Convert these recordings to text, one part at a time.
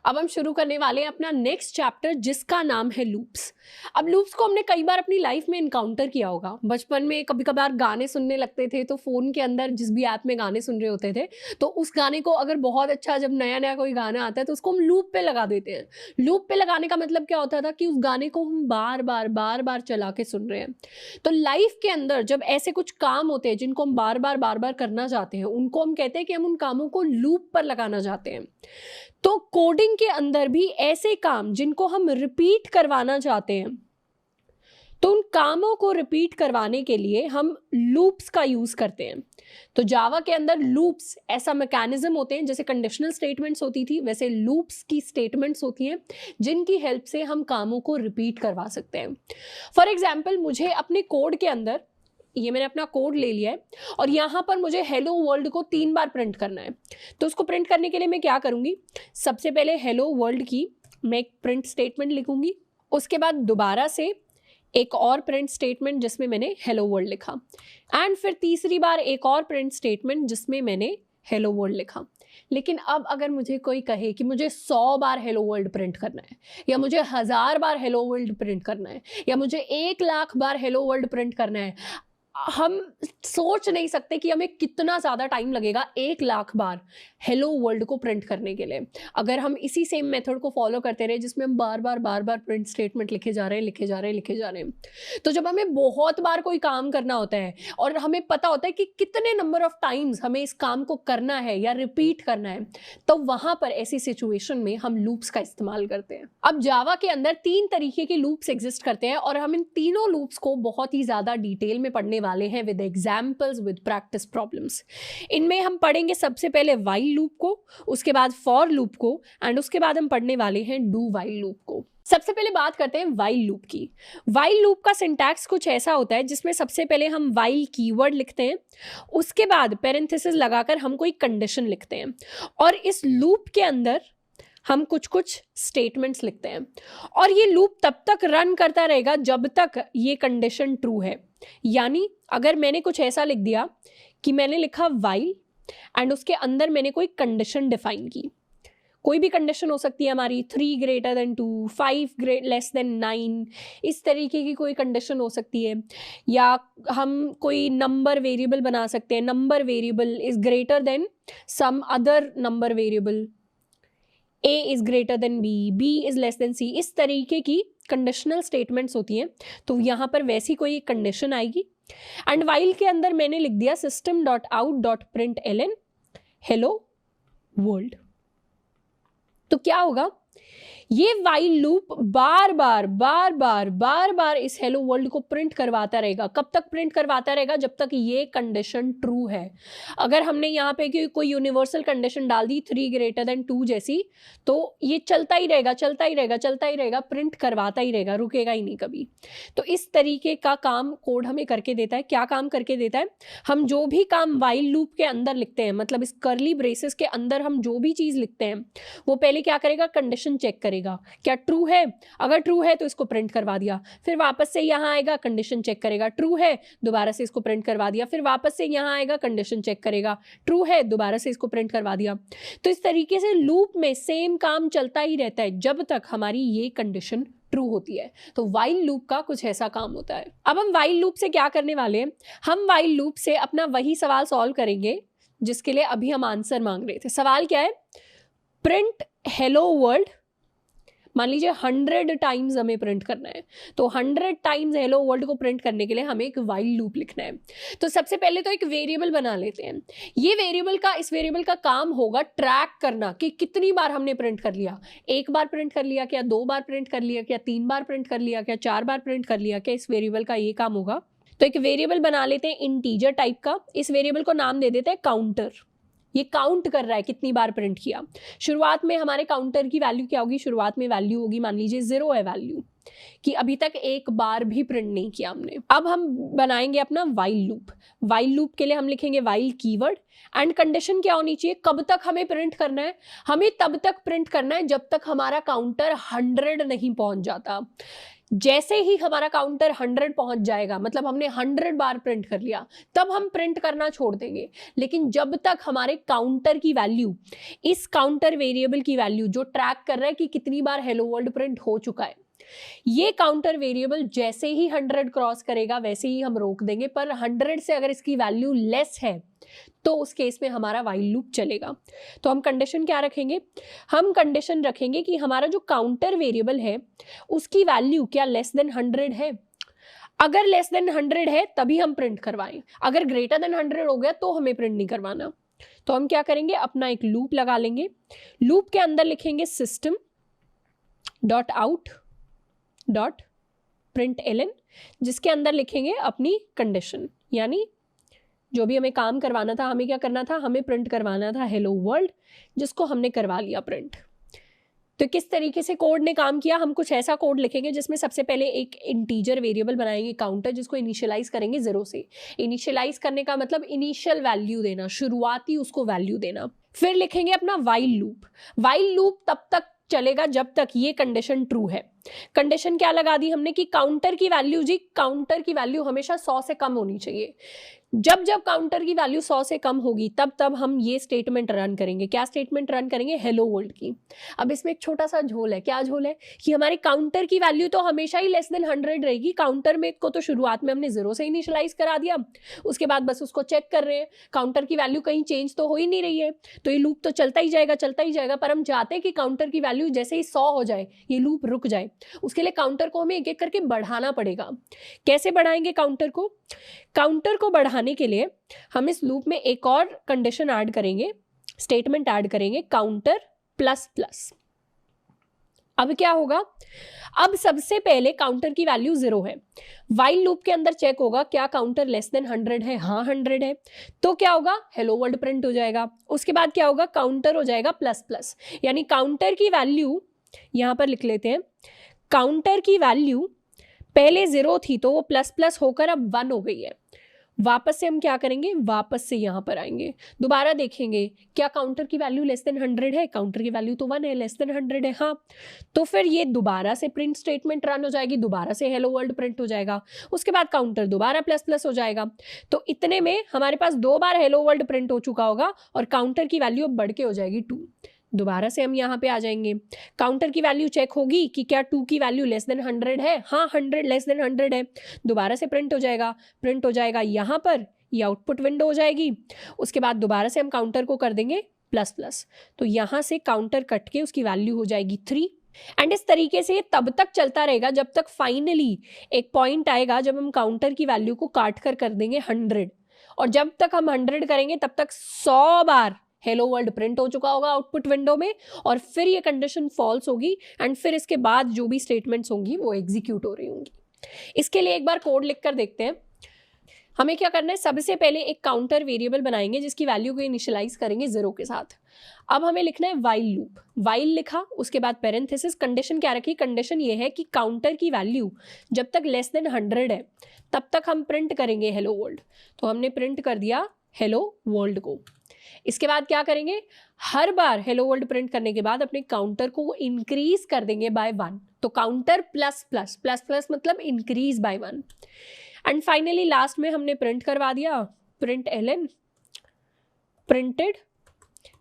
अब हम शुरू करने वाले हैं अपना नेक्स्ट चैप्टर जिसका नाम है लूप्स। अब लूप्स को हमने कई बार अपनी लाइफ में इनकाउंटर किया होगा। बचपन में कभी कभार गाने सुनने लगते थे तो फ़ोन के अंदर जिस भी ऐप में गाने सुन रहे होते थे तो उस गाने को अगर बहुत अच्छा, जब नया नया कोई गाना आता है तो उसको हम लूप पे लगा देते हैं। लूप पे लगाने का मतलब क्या होता था कि उस गाने को हम बार बार चला के सुन रहे हैं। तो लाइफ के अंदर जब ऐसे कुछ काम होते हैं जिनको हम बार बार करना चाहते हैं, उनको हम कहते हैं कि हम उन कामों को लूप पर लगाना चाहते हैं। तो कोडिंग के अंदर भी ऐसे काम जिनको हम रिपीट करवाना चाहते हैं, तो उन कामों को रिपीट करवाने के लिए हम लूप्स का यूज करते हैं। तो जावा के अंदर लूप्स ऐसा मैकेनिज्म होते हैं, जैसे कंडीशनल स्टेटमेंट्स होती थी वैसे लूप्स की स्टेटमेंट्स होती हैं जिनकी हेल्प से हम कामों को रिपीट करवा सकते हैं। फॉर एग्जाम्पल, मुझे अपने कोड के अंदर, ये मैंने अपना कोड ले लिया है और यहाँ पर मुझे हेलो वर्ल्ड को 3 बार प्रिंट करना है। तो उसको प्रिंट करने के लिए मैं क्या करूँगी, सबसे पहले हेलो वर्ल्ड की मैं एक प्रिंट स्टेटमेंट लिखूंगी, उसके बाद दोबारा से एक और प्रिंट स्टेटमेंट जिसमें मैंने हेलो वर्ल्ड लिखा, एंड फिर तीसरी बार एक और प्रिंट स्टेटमेंट जिसमें मैंने हेलो वर्ल्ड लिखा। लेकिन अब अगर मुझे कोई कहे कि मुझे 100 बार हेलो वर्ल्ड प्रिंट करना है, या मुझे 1000 बार हेलो वर्ल्ड प्रिंट करना है, या मुझे 1,00,000 बार हेलो वर्ल्ड प्रिंट करना है, हम सोच नहीं सकते कि हमें कितना ज़्यादा टाइम लगेगा 1,00,000 बार हेलो वर्ल्ड को प्रिंट करने के लिए, अगर हम इसी सेम मेथड को फॉलो करते रहे जिसमें हम बार बार प्रिंट स्टेटमेंट लिखे जा रहे हैं। तो जब हमें बहुत बार कोई काम करना होता है और हमें पता होता है कि कितने नंबर ऑफ टाइम्स हमें इस काम को करना है या रिपीट करना है, तो वहां पर ऐसी सिचुएशन में हम लूप्स का इस्तेमाल करते हैं। अब जावा के अंदर 3 तरीके के लूप्स एग्जिस्ट करते हैं और हम इन तीनों लूप्स को बहुत ही ज़्यादा डिटेल में पढ़ने वाले हैं with examples, with practice problems. इनमें हम पढ़ेंगे सबसे पहले व्हाइल लूप को, उसके बाद फॉर लूप को, एंड उसके बाद हम पढ़ने वाले हैं डू व्हाइल लूप को। सबसे पहले बात करते हैं व्हाइल लूप की। व्हाइल लूप का सिंटैक्स कुछ ऐसा होता है जिसमें सबसे पहले हम व्हाइल कीवर्ड लिखते हैं, उसके बाद पैरेंथेसिस लगाकर हम कोई कंडीशन लिखते हैं और इस लूप के अंदर हम कुछ स्टेटमेंट्स लिखते हैं और ये लूप तब तक रन करता रहेगा जब तक ये कंडीशन ट्रू है। यानी अगर मैंने कुछ ऐसा लिख दिया कि मैंने लिखा व्हाइल एंड उसके अंदर मैंने कोई कंडीशन डिफाइन की, कोई भी कंडीशन हो सकती है हमारी, 3 greater than 2, 5 less than 9, इस तरीके की कोई कंडीशन हो सकती है, या हम कोई नंबर वेरिएबल बना सकते हैं, number variable is greater than some other number variable, A is greater than B is less than C, इस तरीके की कंडीशनल स्टेटमेंट्स होती हैं। तो यहाँ पर वैसी कोई कंडीशन आएगी एंड व्हाइल के अंदर मैंने लिख दिया system.out.println हेलो वर्ल्ड। तो क्या होगा, ये व्हाइल लूप बार बार इस हेलो वर्ल्ड को प्रिंट करवाता रहेगा। कब तक प्रिंट करवाता रहेगा, जब तक ये कंडीशन ट्रू है। अगर हमने यहाँ पे कोई यूनिवर्सल कंडीशन डाल दी 3 greater than 2 जैसी, तो ये चलता ही रहेगा, प्रिंट करवाता ही रहेगा, रुकेगा ही नहीं कभी। तो इस तरीके का काम कोड हमें करके देता है। क्या काम करके देता है, हम जो भी काम व्हाइल लूप के अंदर लिखते हैं, मतलब इस कर्ली ब्रेसेस के अंदर हम जो भी चीज़ लिखते हैं, वो पहले क्या करेगा, कंडीशन चेक करेगा क्या ट्रू है। अगर ट्रू है तो इसको प्रिंट करवा दिया, फिर वापस से यहां आएगा, कंडीशन चेक करेगा, ट्रू है, दोबारा से इसको प्रिंट करवा दिया, फिर वापस से यहां आएगा, कंडीशन चेक करेगा, ट्रू है, दोबारा से इसको प्रिंट करवा दिया। तो इस तरीके से लूप में सेम काम चलता ही रहता है जब तक हमारी ये कंडीशन ट्रू होती है। तो व्हाइल लूप का कुछ ऐसा काम होता है। अब हम व्हाइल लूप से क्या करने वाले हैं, हम व्हाइल लूप से अपना वही सवाल सॉल्व करेंगे जिसके लिए अभी हम आंसर मांग रहे थे। सवाल क्या है, प्रिंट हेलो वर्ल्ड, मान लीजिए 100 टाइम्स हमें प्रिंट करना है, तो 100 टाइम्स हेलो वर्ल्ड को प्रिंट करने के लिए हमें एक व्हाइल लूप लिखना है। तो सबसे पहले तो एक वेरिएबल बना लेते हैं। ये इस वेरिएबल का काम होगा ट्रैक करना कि कितनी बार हमने प्रिंट कर लिया, 1 बार प्रिंट कर लिया क्या, 2 बार प्रिंट कर लिया क्या, 3 बार प्रिंट कर लिया क्या, 4 बार प्रिंट कर लिया क्या। इस वेरिएबल का ये काम होगा। तो एक वेरिएबल बना लेते हैं इंटीजर टाइप का, इस वेरिएबल को नाम दे देते हैं काउंटर। ये काउंट कर रहा है कितनी बार प्रिंट किया। शुरुआत में हमारे काउंटर की वैल्यू क्या होगी, शुरुआत में वैल्यू होगी, मान लीजिए 0 है वैल्यू, कि अभी तक एक बार भी प्रिंट नहीं किया हमने। अब हम बनाएंगे अपना वाइल लूप। वाइल लूप के लिए हम लिखेंगे वाइल कीवर्ड एंड कंडीशन क्या होनी चाहिए, कब तक हमें प्रिंट करना है, हमें तब तक प्रिंट करना है जब तक हमारा काउंटर 100 नहीं पहुंच जाता। जैसे ही हमारा काउंटर 100 पहुंच जाएगा, मतलब हमने 100 बार प्रिंट कर लिया, तब हम प्रिंट करना छोड़ देंगे। लेकिन जब तक हमारे काउंटर की वैल्यू, इस काउंटर वेरिएबल की वैल्यू जो ट्रैक कर रहा है कि कितनी बार हेलो वर्ल्ड प्रिंट हो चुका है, ये काउंटर वेरिएबल जैसे ही 100 क्रॉस करेगा वैसे ही हम रोक देंगे। पर 100 से अगर इसकी वैल्यू लेस है तो उस केस में हमारा वाइल लूप चलेगा। तो हम कंडीशन क्या रखेंगे, हम कंडीशन रखेंगे कि हमारा जो काउंटर वेरिएबल है उसकी वैल्यू क्या लेस देन 100 है। अगर लेस देन 100 है तभी हम प्रिंट करवाएं, अगर ग्रेटर देन 100 हो गया तो हमें प्रिंट नहीं करवाना। तो हम क्या करेंगे, अपना एक लूप लगा लेंगे। लूप के अंदर लिखेंगे system dot out dot println, जिसके अंदर लिखेंगे अपनी कंडीशन, यानी जो भी हमें काम करवाना था, हमें क्या करना था, हमें प्रिंट करवाना था हेलो वर्ल्ड, जिसको हमने करवा लिया प्रिंट। तो किस तरीके से कोड ने काम किया, हम कुछ ऐसा कोड लिखेंगे जिसमें सबसे पहले एक इंटीजर वेरिएबल बनाएंगे काउंटर, जिसको इनिशियलाइज करेंगे 0 से। इनिशियलाइज करने का मतलब इनिशियल वैल्यू देना, शुरुआती उसको वैल्यू देना। फिर लिखेंगे अपना वाइल लूप। वाइल लूप तब तक चलेगा जब तक ये कंडीशन ट्रू है। कंडीशन क्या लगा दी हमने कि काउंटर की वैल्यू, जी काउंटर की वैल्यू हमेशा 100 से कम होनी चाहिए। जब जब काउंटर की वैल्यू 100 से कम होगी तब तब हम ये स्टेटमेंट रन करेंगे। क्या स्टेटमेंट रन करेंगे, हेलो वर्ल्ड की। अब इसमें एक छोटा सा झोल है, क्या झोल है कि हमारी काउंटर की वैल्यू तो हमेशा ही लेस देन 100 रहेगी। काउंटर में को तो शुरुआत में हमने 0 से इनिशियलाइज करा दिया, उसके बाद बस उसको चेक कर रहे हैं, काउंटर की वैल्यू कहीं चेंज तो हो ही नहीं रही है, तो ये लूप तो चलता ही जाएगा चलता ही जाएगा। पर हम चाहते हैं कि काउंटर की वैल्यू जैसे ही 100 हो जाए ये लूप रुक जाए। उसके लिए काउंटर को हमें एक एक करके बढ़ाना पड़ेगा। कैसे बढ़ाएंगे काउंटर को, काउंटर को बढ़ाने के लिए हम इस लूप में एक और कंडीशन ऐड करेंगे, स्टेटमेंट ऐड करेंगे, काउंटर प्लस प्लस। अब क्या होगा, अब सबसे पहले काउंटर की वैल्यू 0 है। वाइल लूप के अंदर चेक होगा क्या काउंटर लेस देन 100 है, हाँ 100 है, तो क्या होगा, हेलो वर्ल्ड प्रिंट हो जाएगा। उसके बाद क्या होगा, काउंटर हो जाएगा प्लस प्लस, यानी काउंटर की वैल्यू यहां पर लिख लेते हैं, काउंटर की वैल्यू पहले 0 थी तो वो प्लस प्लस होकर अब 1 हो गई है। वापस से हम क्या करेंगे, वापस से यहां पर आएंगे, दोबारा देखेंगे क्या काउंटर की वैल्यू लेस देन 100 है, काउंटर की वैल्यू तो 1 है, लेस देन 100 है, हाँ। तो फिर ये दोबारा से प्रिंट स्टेटमेंट रन हो जाएगी, दोबारा से हेलो वर्ल्ड प्रिंट हो जाएगा। उसके बाद काउंटर दोबारा प्लस प्लस हो जाएगा। तो इतने में हमारे पास 2 बार हेलो वर्ल्ड प्रिंट हो चुका होगा और काउंटर की वैल्यू अब बढ़ के हो जाएगी 2। दोबारा से हम यहाँ पे आ जाएंगे, काउंटर की वैल्यू चेक होगी कि क्या 2 की वैल्यू लेस देन 100 है, हाँ 100 लेस देन 100 है। दोबारा से प्रिंट हो जाएगा यहाँ पर, ये आउटपुट विंडो हो जाएगी। उसके बाद दोबारा से हम काउंटर को कर देंगे प्लस प्लस, तो यहाँ से काउंटर कट के उसकी वैल्यू हो जाएगी 3। एंड इस तरीके से तब तक चलता रहेगा जब तक फाइनली एक पॉइंट आएगा जब हम काउंटर की वैल्यू को काट कर देंगे 100। और जब तक हम 100 करेंगे तब तक 100 बार हेलो वर्ल्ड प्रिंट हो चुका होगा आउटपुट विंडो में, और फिर ये कंडीशन फॉल्स होगी एंड फिर इसके बाद जो भी स्टेटमेंट्स होंगी वो एग्जीक्यूट हो रही होंगी। इसके लिए एक बार कोड लिख कर देखते हैं। हमें क्या करना है, सबसे पहले एक काउंटर वेरिएबल बनाएंगे जिसकी वैल्यू को इनिशियलाइज करेंगे 0 के साथ। अब हमें लिखना है वाइल लूप, वाइल लिखा, उसके बाद पेरेंथेसिस, कंडीशन क्या रखी, कंडीशन ये है कि काउंटर की वैल्यू जब तक लेस देन 100 है तब तक हम प्रिंट करेंगे हेलो वर्ल्ड। तो हमने प्रिंट कर दिया हेलो वर्ल्ड को। इसके बाद क्या करेंगे, हर बार हेलो वर्ल्ड प्रिंट करने के बाद अपने काउंटर को इंक्रीज कर देंगे बाय 1। तो counter plus plus, plus plus मतलब increase by 1। And finally last में हमने प्रिंट करवा दिया, println printed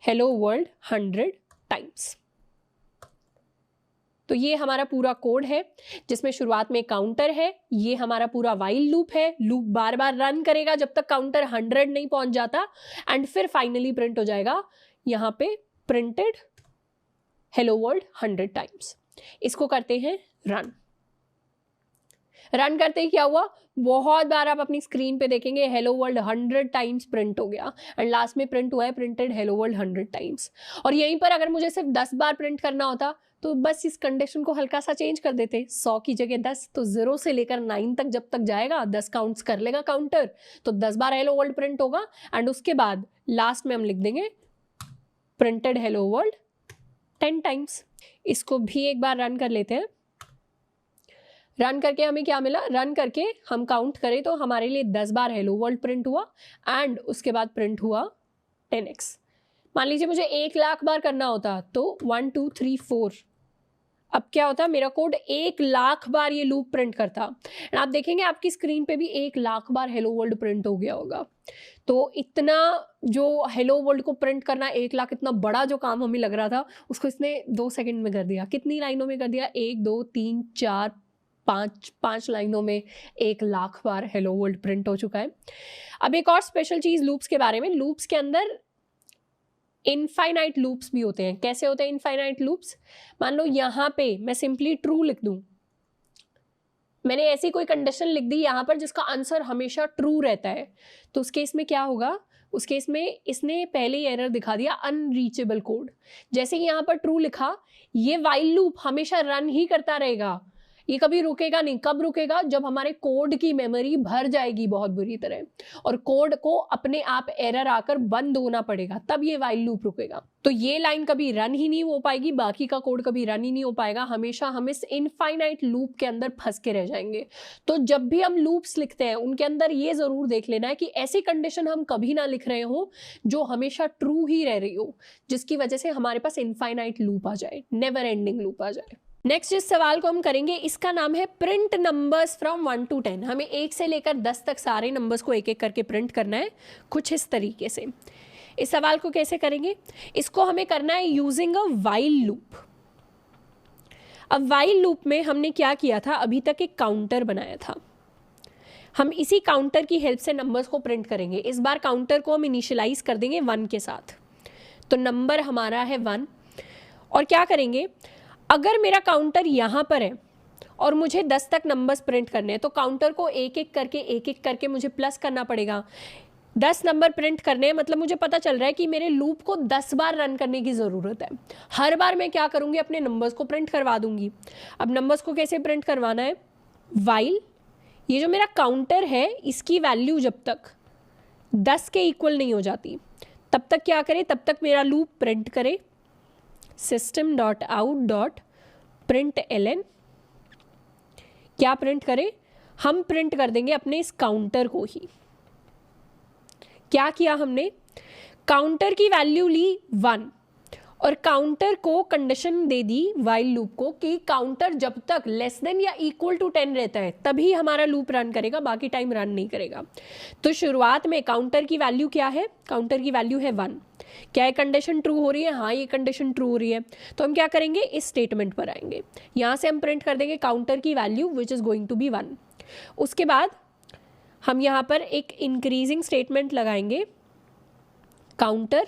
hello world 100 times. तो ये हमारा पूरा कोड है जिसमें शुरुआत में काउंटर है, ये हमारा पूरा वाइल लूप है, लूप बार बार रन करेगा जब तक काउंटर 100 नहीं पहुंच जाता, एंड फिर फाइनली प्रिंट हो जाएगा यहाँ पे प्रिंटेड हेलो वर्ल्ड 100 टाइम्स। इसको करते हैं रन। रन करते ही क्या हुआ, बहुत बार आप अपनी स्क्रीन पे देखेंगे हेलो वर्ल्ड 100 टाइम्स प्रिंट हो गया, एंड लास्ट में प्रिंट हुआ है प्रिंटेड हेलो वर्ल्ड 100 टाइम्स। और यहीं पर अगर मुझे सिर्फ 10 बार प्रिंट करना होता तो बस इस कंडीशन को हल्का सा चेंज कर देते, 100 की जगह 10, तो 0 से लेकर 9 तक जब तक जाएगा 10 काउंट्स कर लेगा काउंटर, तो 10 बार हेलो वर्ल्ड प्रिंट होगा। एंड उसके बाद लास्ट में हम लिख देंगे प्रिंटेड हेलो वर्ल्ड 10 टाइम्स। इसको भी एक बार रन कर लेते हैं। रन करके हमें क्या मिला, रन करके हम काउंट करें तो हमारे लिए 10 बार हेलो वर्ल्ड प्रिंट हुआ एंड उसके बाद प्रिंट हुआ 10x। मान लीजिए मुझे 1,00,000 बार करना होता तो 1 2 3 4, अब क्या होता, मेरा कोड 1,00,000 बार ये लूप प्रिंट करता। एंड आप देखेंगे आपकी स्क्रीन पे भी 1,00,000 बार हेलो वर्ल्ड प्रिंट हो गया होगा। तो इतना जो हेलो वर्ल्ड को प्रिंट करना 1,00,000, इतना बड़ा जो काम हमें लग रहा था उसको इसने 2 सेकंड में कर दिया। कितनी लाइनों में कर दिया, 1 2 3 4 5 लाइनों में 1,00,000 बार हेलो वर्ल्ड प्रिंट हो चुका है। अब एक और स्पेशल चीज लूप्स के बारे में, लूप्स के अंदर इनफाइनाइट लूप्स भी होते हैं। कैसे होते हैं इनफाइनाइट लूप्स, मान लो यहाँ पे मैं सिंपली ट्रू लिख दूं, मैंने ऐसी कोई कंडीशन लिख दी यहाँ पर जिसका आंसर हमेशा ट्रू रहता है, तो उस केस में क्या होगा, उस केस में इसने पहले ही एरर दिखा दिया अनरीचेबल कोड। जैसे यहाँ पर ट्रू लिखा, ये व्हाइल लूप हमेशा रन ही करता रहेगा, ये कभी रुकेगा नहीं। कब रुकेगा, जब हमारे कोड की मेमोरी भर जाएगी बहुत बुरी तरह और कोड को अपने आप एरर आकर बंद होना पड़ेगा, तब ये व्हाइल लूप रुकेगा। तो ये लाइन कभी रन ही नहीं हो पाएगी, बाकी का कोड कभी रन ही नहीं हो पाएगा, हमेशा हम इस इनफाइनाइट लूप के अंदर फंस के रह जाएंगे। तो जब भी हम लूप्स लिखते हैं उनके अंदर ये जरूर देख लेना है कि ऐसी कंडीशन हम कभी ना लिख रहे हो जो हमेशा ट्रू ही रह रही हो, जिसकी वजह से हमारे पास इनफाइनाइट लूप आ जाए, नेवर एंडिंग लूप आ जाए। नेक्स्ट जिस सवाल को हम करेंगे इसका नाम है प्रिंट नंबर्स फ्रॉम 1 to 10। हमें 1 से लेकर 10 तक सारे नंबर्स को एक एक करके प्रिंट करना है कुछ इस तरीके से। इस सवाल को कैसे करेंगे, इसको हमें करना है यूजिंग अ व्हाइल लूप। अब व्हाइल लूप में हमने क्या किया था, अभी तक एक काउंटर बनाया था, हम इसी काउंटर की हेल्प से नंबर्स को प्रिंट करेंगे। इस बार काउंटर को हम इनिशियलाइज कर देंगे 1 के साथ, तो नंबर हमारा है 1। और क्या करेंगे, अगर मेरा काउंटर यहाँ पर है और मुझे 10 तक नंबर्स प्रिंट करने हैं तो काउंटर को एक एक करके मुझे प्लस करना पड़ेगा। 10 नंबर प्रिंट करने हैं, मतलब मुझे पता चल रहा है कि मेरे लूप को 10 बार रन करने की ज़रूरत है। हर बार मैं क्या करूँगी, अपने नंबर्स को प्रिंट करवा दूंगी। अब नंबर्स को कैसे प्रिंट करवाना है, व्हाइल ये जो मेरा काउंटर है इसकी वैल्यू जब तक 10 के इक्वल नहीं हो जाती तब तक क्या करे, तब तक मेरा लूप प्रिंट करे system.out.println। क्या प्रिंट करे, हम प्रिंट कर देंगे अपने इस काउंटर को ही। क्या किया हमने, काउंटर की वैल्यू ली 1 और काउंटर को कंडीशन दे दी व्हाइल लूप को कि काउंटर जब तक लेस देन या इक्वल टू 10 रहता है तभी हमारा लूप रन करेगा, बाकी टाइम रन नहीं करेगा। तो शुरुआत में काउंटर की वैल्यू क्या है, काउंटर की वैल्यू है 1। क्या ये कंडीशन ट्रू हो रही है, हाँ ये कंडीशन ट्रू हो रही है। तो हम क्या करेंगे, इस स्टेटमेंट पर आएंगे, यहाँ से हम प्रिंट कर देंगे काउंटर की value which is going to be 1। उसके बाद हम यहाँ पर एक इंक्रीजिंग स्टेटमेंट लगाएंगे, counter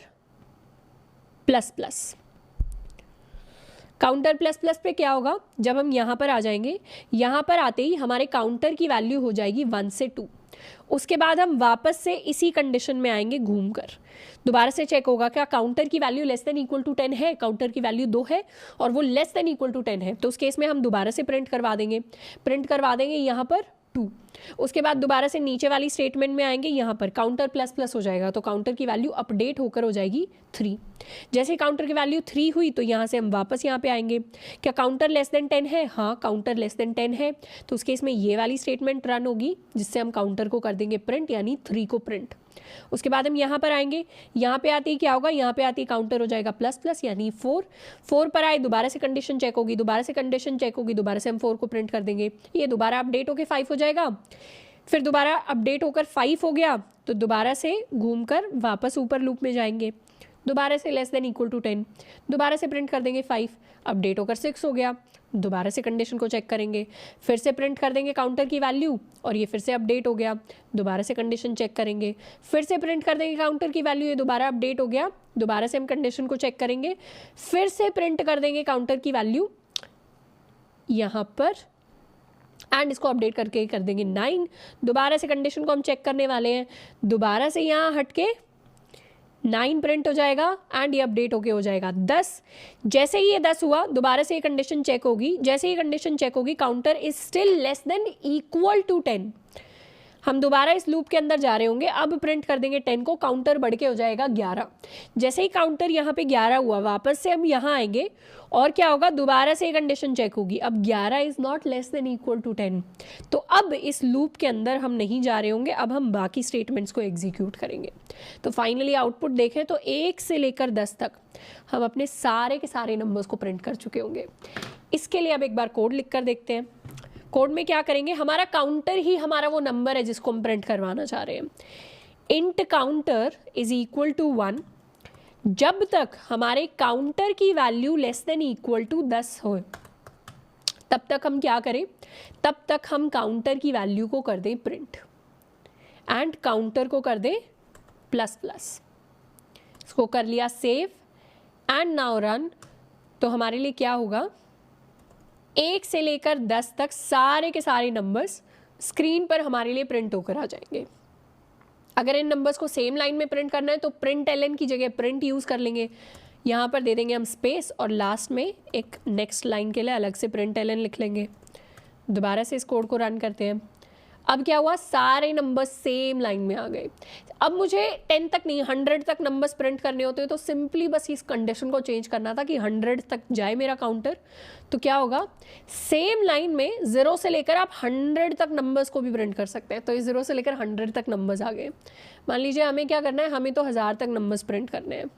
plus plus. Counter plus plus पे क्या होगा, जब हम यहाँ पर आ जाएंगे, यहाँ पर आते ही हमारे काउंटर की वैल्यू हो जाएगी 1 से 2। उसके बाद हम वापस से इसी कंडीशन में आएंगे घूमकर, दोबारा से चेक होगा क्या काउंटर की value less than equal to 10 है, काउंटर की वैल्यू 2 है और वो लेस देन इक्वल टू 10 है, तो उस केस में हम दोबारा से प्रिंट करवा देंगे यहाँ पर 2। उसके बाद दोबारा से नीचे वाली स्टेटमेंट में आएंगे, यहाँ पर काउंटर प्लस प्लस हो जाएगा तो काउंटर की वैल्यू अपडेट होकर हो जाएगी 3। जैसे काउंटर की वैल्यू 3 हुई तो यहाँ से हम वापस यहाँ पे आएंगे, क्या काउंटर लेस देन 10 है, हाँ काउंटर लेस देन 10 है, तो उस केस में ये वाली स्टेटमेंट रन होगी जिससे हम काउंटर को कर देंगे प्रिंट, यानी 3 को प्रिंट। उसके बाद हम यहाँ पर आएंगे, यहाँ पे आते ही क्या होगा, यहाँ पे आते ही काउंटर हो जाएगा प्लस प्लस यानी 4 पर आए, दोबारा से कंडीशन चेक होगी, दोबारा से कंडीशन चेक होगी, दोबारा से हम 4 को प्रिंट कर देंगे, ये दोबारा अपडेट होकर 5 हो जाएगा। फिर दोबारा अपडेट होकर 5 हो गया तो दोबारा से घूमकर वापस ऊपर लूप में जाएंगे, दोबारा से लेस देन इक्वल टू 10, दोबारा से प्रिंट कर देंगे 5, अपडेट होकर 6 हो गया, दोबारा से कंडीशन को चेक करेंगे, फिर से प्रिंट कर देंगे काउंटर की वैल्यू और ये फिर से अपडेट हो गया, दोबारा से कंडीशन चेक करेंगे, फिर से प्रिंट कर देंगे काउंटर की वैल्यू, ये दोबारा अपडेट हो गया, दोबारा से हम कंडीशन को चेक करेंगे, फिर से प्रिंट कर देंगे काउंटर की वैल्यू यहाँ पर एंड इसको अपडेट करके कर देंगे 9, दोबारा से कंडीशन को हम चेक करने वाले हैं, दोबारा से यहाँ हटके 9 प्रिंट हो जाएगा एंड ये अपडेट होके हो जाएगा 10। जैसे ही ये 10 हुआ दोबारा से ये कंडीशन चेक होगी, जैसे ही कंडीशन चेक होगी counter is still less than equal to 10, हम दोबारा इस लूप के अंदर जा रहे होंगे, अब प्रिंट कर देंगे 10 को, काउंटर बढ़ के हो जाएगा 11। जैसे ही काउंटर यहाँ पे 11 हुआ वापस से हम यहाँ आएंगे और क्या होगा, दोबारा से कंडीशन चेक होगी। अब 11 is not less than equal to 10, तो अब इस लूप के अंदर हम नहीं जा रहे होंगे, अब हम बाकी स्टेटमेंट्स को एग्जीक्यूट करेंगे। तो फाइनली आउटपुट देखें तो 1 से लेकर 10 तक हम अपने सारे के सारे नंबर्स को प्रिंट कर चुके होंगे। इसके लिए अब एक बार कोड लिख कर देखते हैं। कोड में क्या करेंगे, हमारा काउंटर ही हमारा वो नंबर है जिसको हम प्रिंट करवाना चाह रहे हैं। Int counter is equal to 1 जब तक हमारे काउंटर की value less than equal to 10 हो, तब तक हम क्या करें, तब तक हम काउंटर की वैल्यू को कर दें प्रिंट एंड काउंटर को कर दें प्लस प्लस। इसको कर लिया सेव एंड नाउ रन। तो हमारे लिए क्या होगा, 1 से लेकर 10 तक सारे के सारे नंबर्स स्क्रीन पर हमारे लिए प्रिंट होकर आ जाएंगे। अगर इन नंबर्स को सेम लाइन में प्रिंट करना है तो प्रिंट एल एन की जगह प्रिंट यूज़ कर लेंगे। यहाँ पर दे देंगे हम स्पेस और लास्ट में एक नेक्स्ट लाइन के लिए अलग से प्रिंट एल एन लिख लेंगे। दोबारा से इस कोड को रन करते हैं। अब क्या हुआ, सारे नंबर्स सेम लाइन में आ गए। अब मुझे 10 तक नहीं 100 तक नंबर्स प्रिंट करने होते हैं, तो सिंपली बस इस कंडीशन को चेंज करना था कि 100 तक जाए मेरा काउंटर। तो क्या होगा, सेम लाइन में 0 से लेकर आप 100 तक नंबर्स को भी प्रिंट कर सकते हैं। तो इस 0 से लेकर 100 तक नंबर्स आ गए। मान लीजिए हमें क्या करना है, हमें तो 1000 तक नंबर्स प्रिंट करने हैं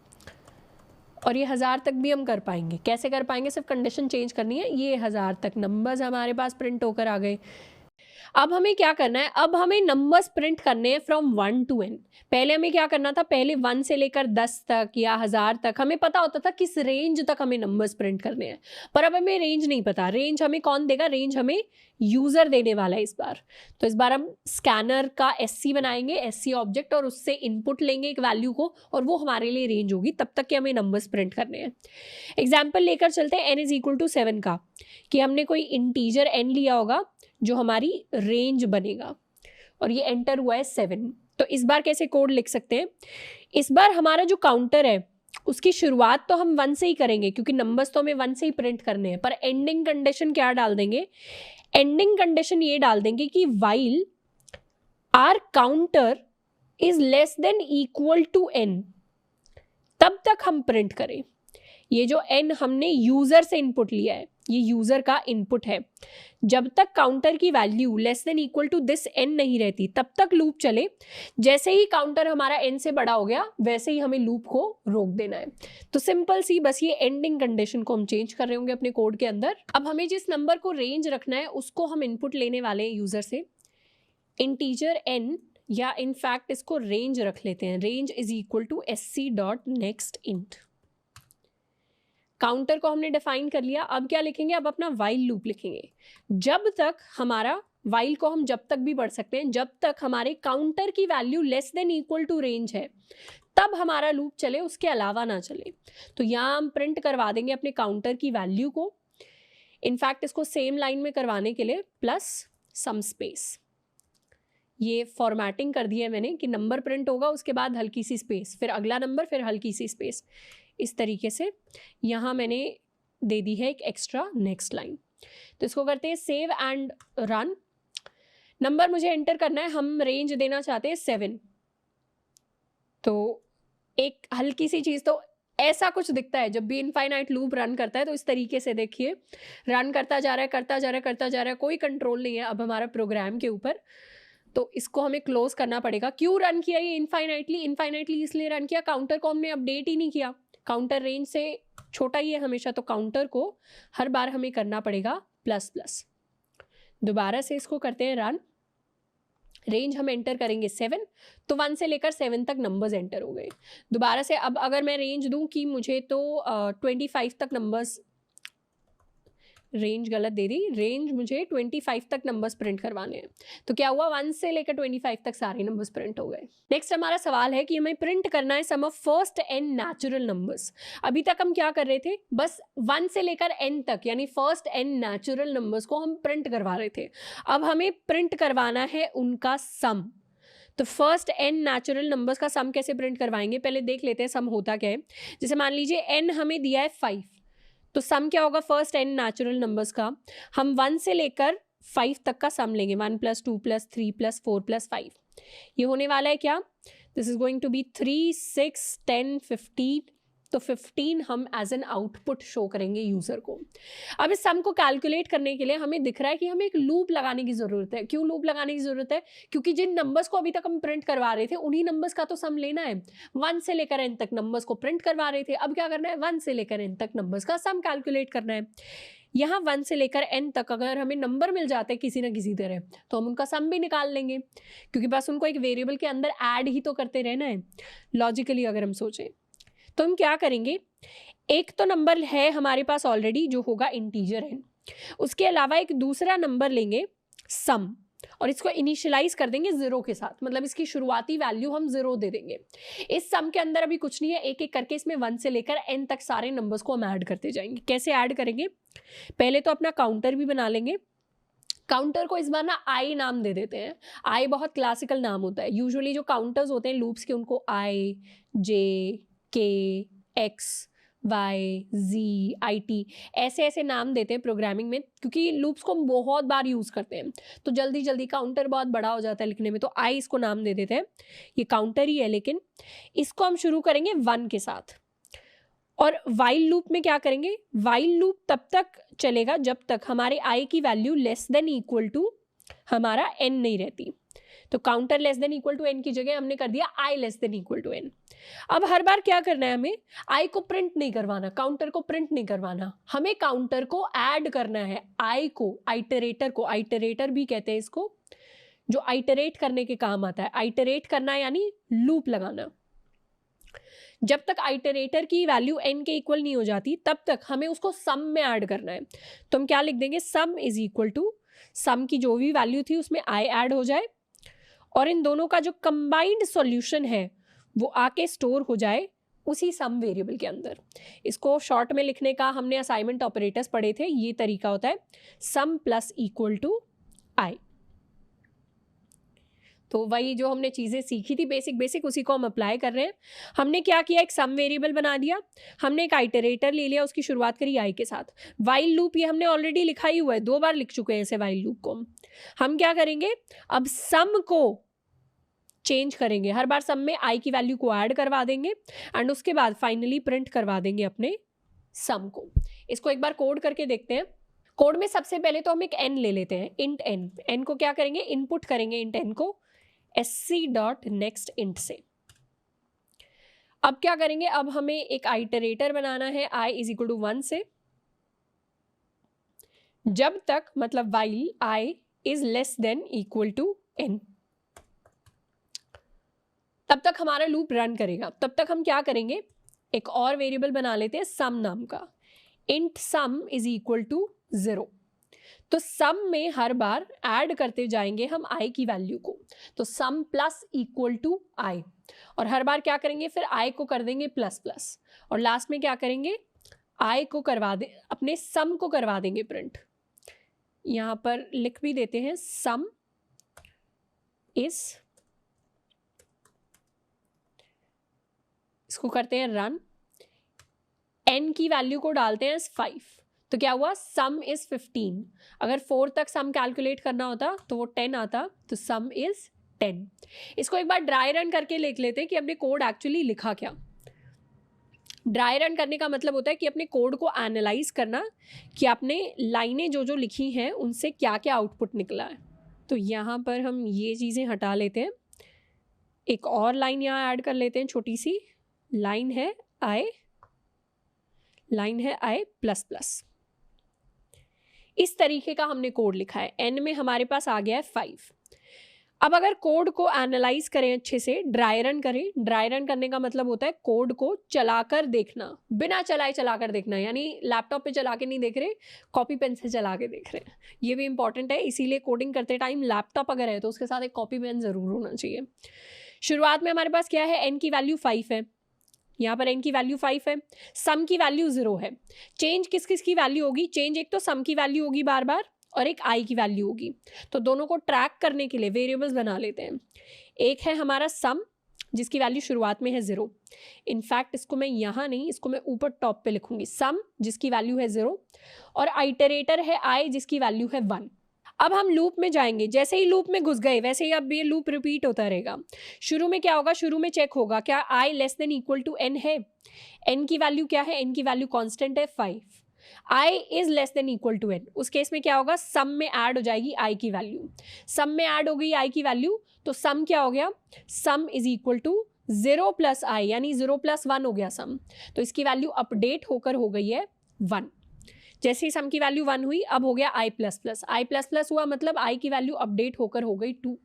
और ये 1000 तक भी हम कर पाएंगे। कैसे कर पाएंगे, सिर्फ कंडीशन चेंज करनी है। ये 1000 तक नंबर्स हमारे पास प्रिंट होकर आ गए। अब हमें क्या करना है, अब हमें नंबर्स प्रिंट करने हैं फ्रॉम 1 to n। पहले हमें क्या करना था, पहले 1 से लेकर 10 तक या 1000 तक हमें पता होता था किस रेंज तक हमें नंबर्स प्रिंट करने हैं, पर अब हमें रेंज नहीं पता। रेंज हमें कौन देगा, रेंज हमें यूजर देने वाला है इस बार। तो इस बार हम स्कैनर का SC बनाएंगे, SC ऑब्जेक्ट, और उससे इनपुट लेंगे एक वैल्यू को, और वो हमारे लिए रेंज होगी तब तक कि हमें नंबर्स प्रिंट करने हैं। एग्जाम्पल लेकर चलते हैं n इज इक्वल टू 7 का, कि हमने कोई इंटीजर n लिया होगा जो हमारी रेंज बनेगा, और ये एंटर हुआ है 7। तो इस बार कैसे कोड लिख सकते हैं, इस बार हमारा जो काउंटर है उसकी शुरुआत तो हम 1 से ही करेंगे, क्योंकि नंबर्स तो हमें 1 से ही प्रिंट करने हैं। पर एंडिंग कंडीशन क्या डाल देंगे, एंडिंग कंडीशन ये डाल देंगे कि while our counter is less than equal to n, तब तक हम प्रिंट करें। ये जो n हमने यूजर से इनपुट लिया है, ये यूजर का इनपुट है। जब तक काउंटर की value less than equal to this n नहीं रहती तब तक लूप चले। जैसे ही काउंटर हमारा n से बड़ा हो गया वैसे ही हमें लूप को रोक देना है। तो सिंपल सी बस ये एंडिंग कंडीशन को हम चेंज कर रहे होंगे अपने कोड के अंदर। अब हमें जिस नंबर को रेंज रखना है उसको हम इनपुट लेने वाले हैं यूजर से, इंटीजर n, या इनफैक्ट इसको रेंज रख लेते हैं। Range is equal to SC dot next int. Counter को हमने डिफाइन कर लिया। अब क्या लिखेंगे, अब अपना वाइल लूप लिखेंगे। जब तक हमारा वाइल को हम जब तक भी पढ़ सकते हैं, जब तक हमारे काउंटर की value less than equal to range है तब हमारा लूप चले, उसके अलावा ना चले। तो यहाँ हम प्रिंट करवा देंगे अपने काउंटर की वैल्यू को। इनफैक्ट इसको सेम लाइन में करवाने के लिए प्लस सम स्पेस, ये फॉर्मेटिंग कर दी है मैंने कि नंबर प्रिंट होगा उसके बाद हल्की सी स्पेस, फिर अगला नंबर, फिर हल्की सी स्पेस। इस तरीके से यहाँ मैंने दे दी है एक एक्स्ट्रा नेक्स्ट लाइन। तो इसको करते हैं सेव एंड रन। नंबर मुझे एंटर करना है, हम रेंज देना चाहते हैं 7। तो एक हल्की सी चीज़, तो ऐसा कुछ दिखता है जब भी इनफाइनाइट लूप रन करता है। तो इस तरीके से देखिए रन करता जा रहा है, करता जा रहा है, करता जा रहा है, कोई कंट्रोल नहीं है अब हमारा प्रोग्राम के ऊपर। तो इसको हमें क्लोज करना पड़ेगा। क्यों रन किया ये इनफाइनाइटली इसलिए रन किया, काउंटर को हमने अपडेट ही नहीं किया। काउंटर रेंज से छोटा ही है हमेशा, तो काउंटर को हर बार हमें करना पड़ेगा प्लस प्लस। दोबारा से इसको करते हैं रन। रेंज हम एंटर करेंगे 7, तो 1 से लेकर 7 तक नंबर्स एंटर हो गए। दोबारा से अब अगर मैं रेंज दूं कि मुझे तो 25 तक नंबर्स, रेंज गलत दे दी, रेंज मुझे 25 तक नंबर्स प्रिंट करवाने हैं। तो क्या हुआ, 1 से लेकर 25 तक सारे नंबर्स प्रिंट हो गए। नेक्स्ट हमारा सवाल है कि हमें प्रिंट करना है sum of first n natural numbers. अभी तक हम क्या कर रहे थे, बस 1 से लेकर n तक यानी फर्स्ट n नेचुरल नंबर्स को हम प्रिंट करवा रहे थे। अब हमें प्रिंट करवाना है उनका सम। तो फर्स्ट n नेचुरल नंबर्स का सम कैसे प्रिंट करवाएंगे, पहले देख लेते हैं सम होता क्या है। जैसे मान लीजिए n हमें दिया है 5, तो सम क्या होगा फर्स्ट n नेचुरल नंबर्स का, हम 1 से लेकर 5 तक का सम लेंगे। 1 + 2 + 3 + 4 + 5, ये होने वाला है क्या, this is going to be 3, 6, 10, 15, तो 15 हम एज एन आउटपुट शो करेंगे यूजर को। अब इस सम को कैलकुलेट करने के लिए हमें दिख रहा है कि हमें एक लूप लगाने की जरूरत है। क्यों लूप लगाने की जरूरत है? क्योंकि जिन नंबर्स को अभी तक हम प्रिंट करवा रहे थे उन्हीं नंबर्स का तो सम लेना है। 1 से लेकर n तक नंबर्स को प्रिंट करवा रहे थे, अब क्या करना है? 1 से लेकर n तक नंबर्स का सम कैलकुलेट करना है। यहाँ 1 से लेकर n तक अगर हमें नंबर मिल जाते हैं किसी ना किसी तरह, तो हम उनका सम भी निकाल लेंगे, क्योंकि बस उनको एक वेरिएबल के अंदर ऐड ही तो करते रहना है लॉजिकली अगर हम सोचें। तो हम क्या करेंगे, एक तो नंबर है हमारे पास ऑलरेडी जो होगा इंटीजर n, उसके अलावा एक दूसरा नंबर लेंगे सम, और इसको इनिशियलाइज कर देंगे 0 के साथ, मतलब इसकी शुरुआती वैल्यू हम 0 दे देंगे। इस सम के अंदर अभी कुछ नहीं है, एक एक करके इसमें 1 से लेकर n तक सारे नंबर्स को हम ऐड करते जाएंगे। कैसे ऐड करेंगे? पहले तो अपना काउंटर भी बना लेंगे। काउंटर को इस बार ना आई नाम दे देते हैं। आई बहुत क्लासिकल नाम होता है। यूजुअली जो काउंटर्स होते हैं लूप्स के, उनको I, J, K, X, Y, G, I T, ऐसे ऐसे नाम देते हैं प्रोग्रामिंग में, क्योंकि लूप्स को हम बहुत बार यूज़ करते हैं तो जल्दी जल्दी काउंटर बहुत बड़ा हो जाता है लिखने में, तो आई इसको नाम दे देते हैं। ये काउंटर ही है, लेकिन इसको हम शुरू करेंगे 1 के साथ। और वाइल लूप में क्या करेंगे? वाइल लूप तब तक चलेगा जब तक हमारे आई की value less than equal to हमारा एन नहीं रहती। तो counter less than equal to N की जगह हमने कर दिया I less than equal to N. अब हर बार क्या करना है, हमें आई को प्रिंट नहीं करवाना, काउंटर को प्रिंट नहीं करवाना, हमें काउंटर को ऐड करना है आई को, आइटरेटर को, आइटरेटर भी कहते हैं इसको, जो आइटरेट करने के काम आता है। आइटरेट करना यानी लूप लगाना। जब तक आइटरेटर की वैल्यू n के इक्वल नहीं हो जाती तब तक हमें उसको सम में ऐड करना है। तो हम क्या लिख देंगे, सम इज इक्वल टू, सम की जो भी वैल्यू थी उसमें i ऐड हो जाए और इन दोनों का जो कंबाइंड सॉल्यूशन है वो आके स्टोर हो जाए उसी सम वेरिएबल के अंदर। इसको शॉर्ट में लिखने का हमने असाइनमेंट ऑपरेटर्स पढ़े थे, ये तरीका होता है सम प्लस इक्वल टू आई। तो वही जो हमने चीज़ें सीखी थी बेसिक उसी को हम अप्लाई कर रहे हैं। हमने क्या किया, एक सम वेरिएबल बना दिया, हमने एक आइटरेटर ले लिया, उसकी शुरुआत करी आई के साथ। वाइल लूप ये हमने ऑलरेडी लिखा ही हुआ है, 2 बार लिख चुके हैं ऐसे वाइल लूप को। हम क्या करेंगे, अब सम को चेंज करेंगे, हर बार सम में आई की वैल्यू को ऐड करवा देंगे एंड उसके बाद फाइनली प्रिंट करवा देंगे अपने सम को। इसको एक बार कोड करके देखते हैं। कोड में सबसे पहले तो हम एक n ले लेते हैं, इंट n। n को क्या करेंगे, इनपुट करेंगे इंट n को sc.next int से। अब क्या करेंगे, अब हमें एक आइटरेटर बनाना है i इज इक्वल टू 1 से, जब तक मतलब while i is less than equal to n, तब तक हमारा लूप रन करेगा। तब तक हम क्या करेंगे, एक और वेरिएबल बना लेते हैं सम नाम का, int sum is equal to 0। तो सम में हर बार ऐड करते जाएंगे हम i की वैल्यू को, तो सम प्लस इक्वल टू i, और हर बार क्या करेंगे, फिर i को कर देंगे प्लस प्लस, और लास्ट में क्या करेंगे, i को करवा दे, अपने सम को करवा देंगे प्रिंट। यहाँ पर लिख भी देते हैं सम इस, इसको करते हैं रन, n की वैल्यू को डालते हैं 5, तो क्या हुआ, सम इज 15। अगर 4 तक सम कैलकुलेट करना होता तो वो 10 आता, तो सम इज 10। इसको एक बार ड्राई रन करके लिख लेते हैं कि अपने कोड एक्चुअली लिखा क्या। ड्राई रन करने का मतलब होता है कि अपने कोड को एनालाइज करना कि आपने लाइनें जो जो लिखी हैं उनसे क्या क्या आउटपुट निकला है। तो यहाँ पर हम ये चीज़ें हटा लेते हैं, एक और लाइन यहाँ ऐड कर लेते हैं, छोटी सी लाइन है i प्लस प्लस। इस तरीके का हमने कोड लिखा है, n में हमारे पास आ गया है 5। अब अगर कोड को एनालाइज करें अच्छे से, ड्राई रन करें, ड्राई रन करने का मतलब होता है कोड को चलाकर देखना, बिना चलाए चलाकर देखना, यानी लैपटॉप पे चला के नहीं देख रहे, कॉपी पेन से चला के देख रहे हैं। ये भी इंपॉर्टेंट है, इसीलिए कोडिंग करते टाइम लैपटॉप अगर है तो उसके साथ एक कॉपी पेन ज़रूर होना चाहिए। शुरुआत में हमारे पास क्या है, n की वैल्यू 5 है, यहाँ पर n की वैल्यू 5 है, सम की वैल्यू 0 है। चेंज किस किस की वैल्यू होगी, चेंज एक तो सम की वैल्यू होगी बार बार, और एक i की वैल्यू होगी। तो दोनों को ट्रैक करने के लिए वेरिएबल्स बना लेते हैं। एक है हमारा सम जिसकी वैल्यू शुरुआत में है 0, इनफैक्ट इसको मैं यहाँ नहीं, इसको मैं ऊपर टॉप पे लिखूंगी, सम जिसकी वैल्यू है 0, और आइटरेटर है i जिसकी वैल्यू है 1। अब हम लूप में जाएंगे, जैसे ही लूप में घुस गए वैसे ही अब ये लूप रिपीट होता रहेगा। शुरू में क्या होगा, शुरू में चेक होगा क्या i less than equal to n है, n की वैल्यू क्या है, n की वैल्यू कांस्टेंट है 5, i is less than equal to n। उस केस में क्या होगा, सम में ऐड हो जाएगी i की वैल्यू, सम में ऐड हो गई i की वैल्यू, तो सम क्या हो गया, sum is equal to 0 plus i, यानी 0 प्लस 1 हो गया सम, तो इसकी वैल्यू अपडेट होकर हो गई है 1। जैसे ही सम की वैल्यू 1 हुई, अब हो गया i plus plus, i plus plus हुआ मतलब i की वैल्यू अपडेट होकर हो गई 2।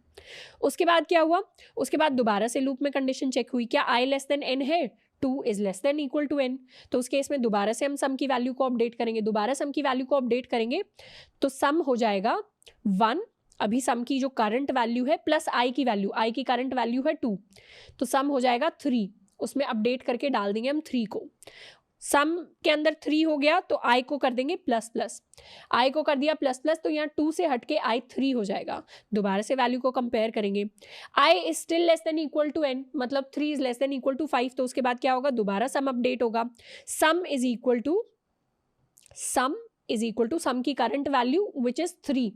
उसके बाद क्या हुआ, उसके बाद दोबारा से लूप में कंडीशन चेक हुई, क्या i लेस देन n है, 2 is less than equal to n, तो उस केस में दोबारा से हम सम की वैल्यू को अपडेट करेंगे, दोबारा सम की वैल्यू को अपडेट करेंगे तो सम हो जाएगा 1, अभी सम की जो करंट वैल्यू है प्लस i की वैल्यू, i की करंट वैल्यू है 2, तो सम हो जाएगा 3, उसमें अपडेट करके डाल देंगे हम 3 को, सम के अंदर 3 हो गया तो i को कर देंगे प्लस प्लस, i को कर दिया प्लस प्लस तो यहाँ 2 से हटके i 3 हो जाएगा, दोबारा से वैल्यू को कंपेयर करेंगे, i is still less than equal to n, मतलब 3 is less than equal to 5, तो उसके बाद क्या होगा, दोबारा सम अपडेट होगा, sum is equal to sum की current value which is 3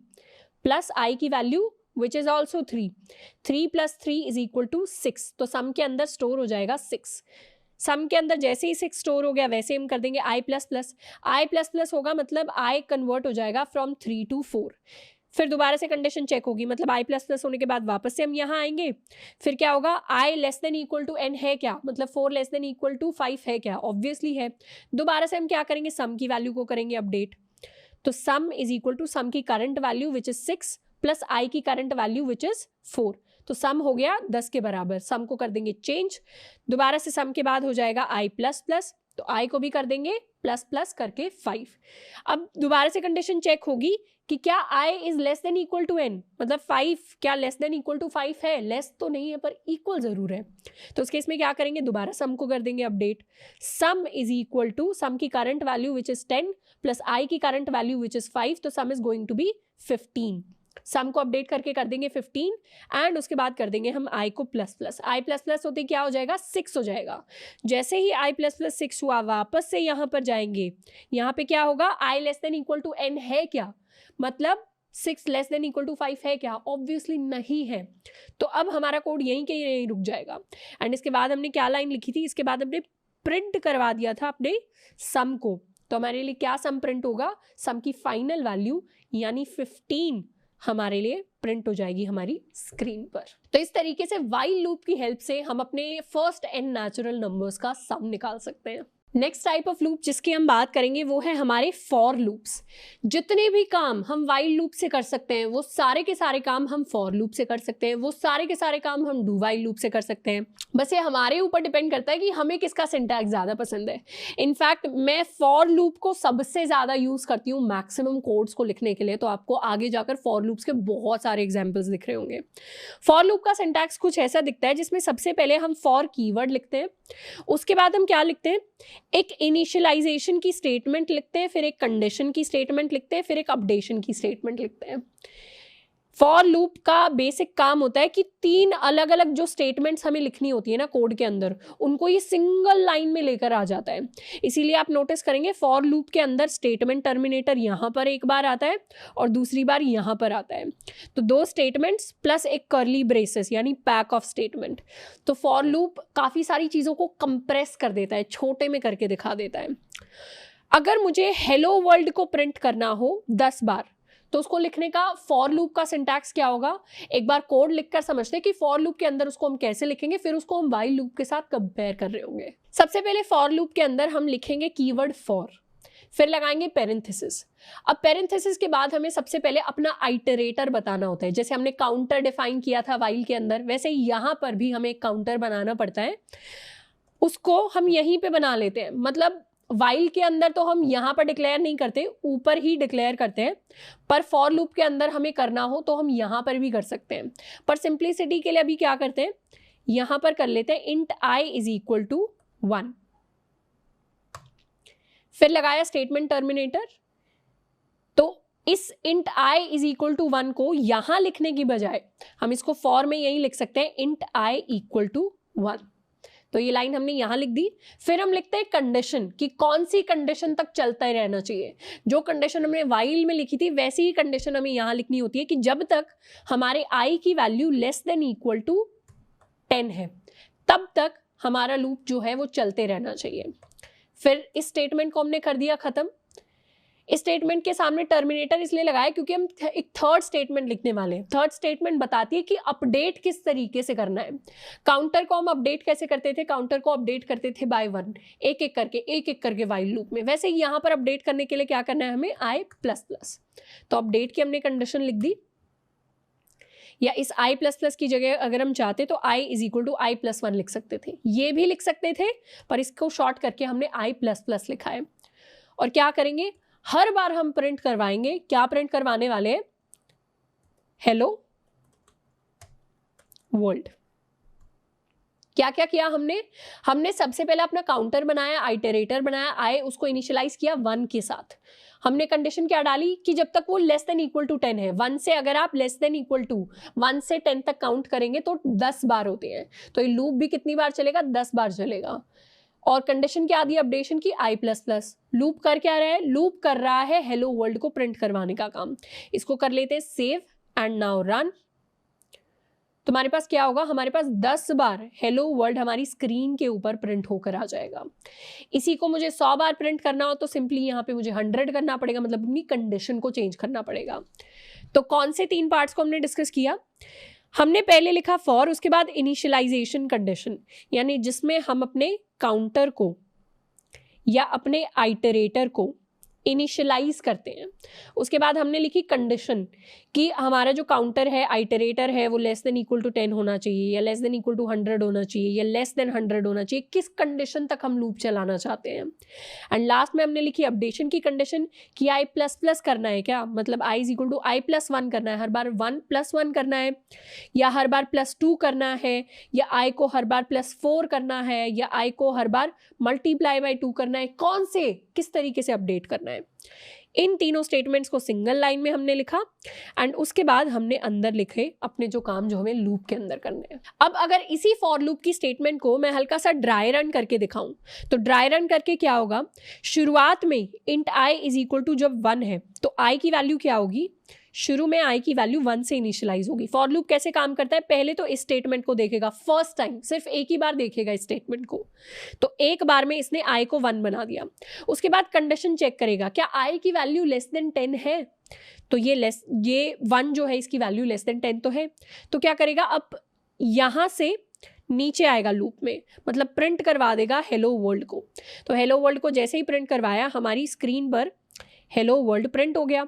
plus i की value which is also 3 plus 3 is equal to 6, तो सम के अंदर स्टोर हो जाएगा 6, सम के अंदर जैसे ही 6 स्टोर हो गया वैसे हम कर देंगे i प्लस प्लस होगा, मतलब i कन्वर्ट हो जाएगा फ्रॉम 3 to 4, फिर दोबारा से कंडीशन चेक होगी, मतलब i प्लस प्लस होने के बाद वापस से हम यहाँ आएंगे, फिर क्या होगा, i less than equal to n है क्या, मतलब 4 लेस देन इक्वल टू 5 है क्या, ऑब्वियसली है, दोबारा से हम क्या करेंगे, सम की वैल्यू को करेंगे अपडेट, तो sum is equal to sum की current value which is 6 plus i की करंट वैल्यू विच इज 4, तो सम हो गया 10 के बराबर, सम को कर देंगे चेंज, दोबारा से सम के बाद हो जाएगा i प्लस प्लस, तो i को भी कर देंगे प्लस प्लस करके 5। अब दोबारा से कंडीशन चेक होगी कि क्या i is less than equal to n, मतलब 5 क्या लेस देन इक्वल टू 5 है, लेस तो नहीं है पर इक्वल जरूर है, तो उस केस में क्या करेंगे, दोबारा सम को कर देंगे update, sum is equal to sum की current value which is 10 plus i की करंट वैल्यू विच इज 5, तो sum is going to be 15, sum को अपडेट करके कर देंगे 15 एंड उसके बाद कर देंगे हम i को plus plus, i plus plus होते क्या हो जाएगा, 6 हो जाएगा, जैसे ही i प्लस प्लस 6 हुआ वापस से यहाँ पर जाएंगे, यहाँ पे क्या होगा, i less than equal to n है क्या, मतलब 6 लेस देन इक्वल टू 5 है क्या, ऑब्वियसली नहीं है, तो अब हमारा कोड यहीं के यहीं रुक जाएगा, एंड इसके बाद हमने क्या लाइन लिखी थी, इसके बाद हमने प्रिंट करवा दिया था अपने सम को, तो हमारे लिए क्या सम प्रिंट होगा, सम की फाइनल वैल्यू यानी 15 हमारे लिए प्रिंट हो जाएगी हमारी स्क्रीन पर। तो इस तरीके से व्हाइल लूप की हेल्प से हम अपने फर्स्ट n नेचुरल नंबर्स का सम निकाल सकते हैं। नेक्स्ट टाइप ऑफ लूप जिसकी हम बात करेंगे वो है हमारे फॉर लूप्स। जितने भी काम हम व्हाइल लूप से कर सकते हैं वो सारे के सारे काम हम फॉर लूप से कर सकते हैं, वो सारे के सारे काम हम डू व्हाइल लूप से कर सकते हैं। बस ये हमारे ऊपर डिपेंड करता है कि हमें किसका सिंटैक्स ज़्यादा पसंद है। इनफैक्ट मैं फॉर लूप को सबसे ज़्यादा यूज़ करती हूँ मैक्सिमम कोड्स को लिखने के लिए, तो आपको आगे जाकर फॉर लूप्स के बहुत सारे एग्जाम्पल्स दिख रहे होंगे। फॉर लूप का सिंटैक्स कुछ ऐसा दिखता है जिसमें सबसे पहले हम फॉर कीवर्ड लिखते हैं, उसके बाद हम क्या लिखते हैं, एक इनिशियलाइजेशन की स्टेटमेंट लिखते हैं, फिर एक कंडीशन की स्टेटमेंट लिखते हैं, फिर एक अपडेशन की स्टेटमेंट लिखते हैं। फॉर लूप का बेसिक काम होता है कि 3 अलग अलग जो स्टेटमेंट्स हमें लिखनी होती है ना कोड के अंदर, उनको ये सिंगल लाइन में लेकर आ जाता है। इसीलिए आप नोटिस करेंगे फॉर लूप के अंदर स्टेटमेंट टर्मिनेटर यहाँ पर एक बार आता है और दूसरी बार यहाँ पर आता है, तो 2 स्टेटमेंट्स प्लस एक कर्ली ब्रेसेस यानी पैक ऑफ स्टेटमेंट। तो फॉर लूप काफ़ी सारी चीज़ों को कंप्रेस कर देता है, छोटे में करके दिखा देता है। अगर मुझे हेलो वर्ल्ड को प्रिंट करना हो 10 बार तो उसको लिखने का फॉर लूप का सिंटैक्स क्या होगा, एक बार कोड लिखकर समझते हैं कि फॉर लूप के अंदर उसको हम कैसे लिखेंगे, फिर उसको हम व्हाइल लूप के साथ कंपेयर कर रहे होंगे। सबसे पहले फॉर लूप के अंदर हम लिखेंगे कीवर्ड फॉर, फिर लगाएंगे पेरेंथेसिस। अब पेरेंथेसिस के बाद हमें सबसे पहले अपना आइटरेटर बताना होता है। जैसे हमने काउंटर डिफाइन किया था व्हाइल के अंदर, वैसे यहाँ पर भी हमें एक काउंटर बनाना पड़ता है, उसको हम यहीं पे बना लेते हैं। मतलब व्हाइल के अंदर तो हम यहाँ पर डिक्लेयर नहीं करते, ऊपर ही डिक्लेयर करते हैं, पर फॉर लूप के अंदर हमें करना हो तो हम यहाँ पर भी कर सकते हैं। पर सिंप्लिसिटी के लिए अभी क्या करते हैं, यहाँ पर कर लेते हैं int i is equal to 1, फिर लगाया स्टेटमेंट टर्मिनेटर। तो इस int i is equal to 1 को यहाँ लिखने की बजाय हम इसको फॉर में यही लिख सकते हैं इंट i इक्वल टू 1। तो ये लाइन हमने यहाँ लिख दी। फिर हम लिखते हैं कंडीशन, कि कौन सी कंडीशन तक चलता ही रहना चाहिए। जो कंडीशन हमने वाइल में लिखी थी वैसी ही कंडीशन हमें यहाँ लिखनी होती है, कि जब तक हमारे i की value less than equal to 10 है तब तक हमारा लूप जो है वो चलते रहना चाहिए। फिर इस स्टेटमेंट को हमने कर दिया खत्म। इस स्टेटमेंट के सामने टर्मिनेटर इसलिए लगाया क्योंकि हम एक थर्ड स्टेटमेंट लिखने वाले हैं। थर्ड स्टेटमेंट बताती है कि अपडेट किस तरीके से करना है। काउंटर को हम अपडेट कैसे करते थे, काउंटर को अपडेट करते थे बाय 1, एक एक करके वाइल लूप में। वैसे ही यहाँ पर अपडेट करने के लिए क्या करना है हमें, i प्लस प्लस। तो अपडेट की हमने कंडीशन लिख दी, या इस i प्लस प्लस की जगह अगर हम चाहते तो i is equal to i plus 1 लिख सकते थे, ये भी लिख सकते थे, पर इसको शॉर्ट करके हमने i प्लस प्लस लिखा है। और क्या करेंगे, हर बार हम प्रिंट करवाएंगे, क्या प्रिंट करवाने वाले हैं, हेलो वर्ल्ड। क्या क्या किया हमने सबसे पहले अपना काउंटर बनाया, आइटरेटर बनाया, i उसको इनिशियलाइज किया 1 के साथ। हमने कंडीशन क्या डाली कि जब तक वो लेस देन इक्वल टू 10 है। 1 से अगर आप लेस देन इक्वल टू 1 से 10 तक काउंट करेंगे तो 10 बार होते हैं, तो ये लूप भी कितनी बार चलेगा, 10 बार चलेगा। और कंडीशन क्या दी अपडेशन की, i प्लस प्लस। लूप कर क्या रहा है, लूप कर रहा है हेलो वर्ल्ड को प्रिंट करवाने का काम। इसको कर लेते हैं सेव एंड नाउ रन। तुम्हारे पास क्या होगा, हमारे पास 10 बार हेलो वर्ल्ड हमारी स्क्रीन के ऊपर प्रिंट होकर आ जाएगा। इसी को मुझे 100 बार प्रिंट करना हो तो सिंपली यहाँ पे मुझे 100 करना पड़ेगा, मतलब अपनी कंडीशन को चेंज करना पड़ेगा। तो कौन से 3 पार्ट्स को हमने डिस्कस किया, हमने पहले लिखा फॉर, उसके बाद इनिशियलाइजेशन कंडीशन, यानी जिसमें हम अपने काउंटर को या अपने आइटरेटर को इनिशियलाइज करते हैं। उसके बाद हमने लिखी कंडीशन कि हमारा जो काउंटर है, आइटरेटर है, वो लेस देन इक्वल टू 10 होना चाहिए, या लेस देन इक्वल टू 100 होना चाहिए, या लेस देन 100 होना चाहिए, किस कंडीशन तक हम लूप चलाना चाहते हैं। एंड लास्ट में हमने लिखी अपडेशन की कंडीशन कि i प्लस प्लस करना है, क्या मतलब i is equal to i plus 1 करना है, हर बार 1 प्लस 1 करना है, या हर बार प्लस 2 करना है, या i को हर बार प्लस 4 करना है, या i को हर बार मल्टीप्लाई बाय 2 करना है, कौन से किस तरीके से अपडेट करना है। इन तीनों स्टेटमेंट्स को सिंगल लाइन में हमने लिखा एंड उसके बाद हमने अंदर लिखे अपने जो काम जो हमें लूप के अंदर करने हैं। अब अगर इसी फॉर लूप की स्टेटमेंट को मैं हल्का सा ड्राई रन करके दिखाऊं तो ड्राई रन करके क्या होगा, शुरुआत में int i is equal to जब 1 है तो i की वैल्यू क्या होगी, शुरू में i की वैल्यू 1 से इनिशियलाइज होगी। फॉर लूप कैसे काम करता है, पहले तो इस स्टेटमेंट को देखेगा, फर्स्ट टाइम सिर्फ एक ही बार देखेगा इस स्टेटमेंट को, तो एक बार में इसने i को 1 बना दिया। उसके बाद कंडीशन चेक करेगा क्या i की वैल्यू लेस देन 10 है, तो ये 1 जो है इसकी वैल्यू लेस देन 10 तो है, तो क्या करेगा, अब यहां से नीचे आएगा लूप में, मतलब प्रिंट करवा देगा हेलो वर्ल्ड को। तो हेलो वर्ल्ड को जैसे ही प्रिंट करवाया हमारी स्क्रीन पर हेलो वर्ल्ड प्रिंट हो गया।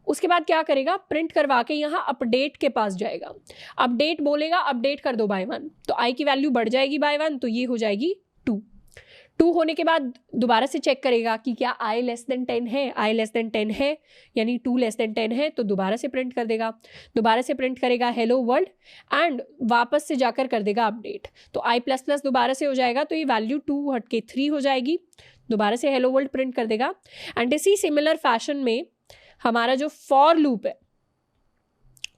उसके बाद क्या करेगा, प्रिंट करवा के यहाँ अपडेट के पास जाएगा, अपडेट बोलेगा अपडेट कर दो बाय 1, तो i की वैल्यू बढ़ जाएगी बाय 1, तो ये हो जाएगी 2 होने के बाद दोबारा से चेक करेगा कि क्या i लेस देन 10 है, i लेस देन 10 है यानी 2 लेस देन 10 है, तो दोबारा से प्रिंट कर देगा, दोबारा से प्रिंट करेगा हेलो वर्ल्ड एंड वापस से जाकर कर देगा अपडेट, तो i प्लस प्लस दोबारा से हो जाएगा, तो ये वैल्यू 2 हट के 3 हो जाएगी, दोबारा से हेलो वर्ल्ड प्रिंट कर देगा। एंड इसी सिमिलर फैशन में हमारा जो फॉर लूप है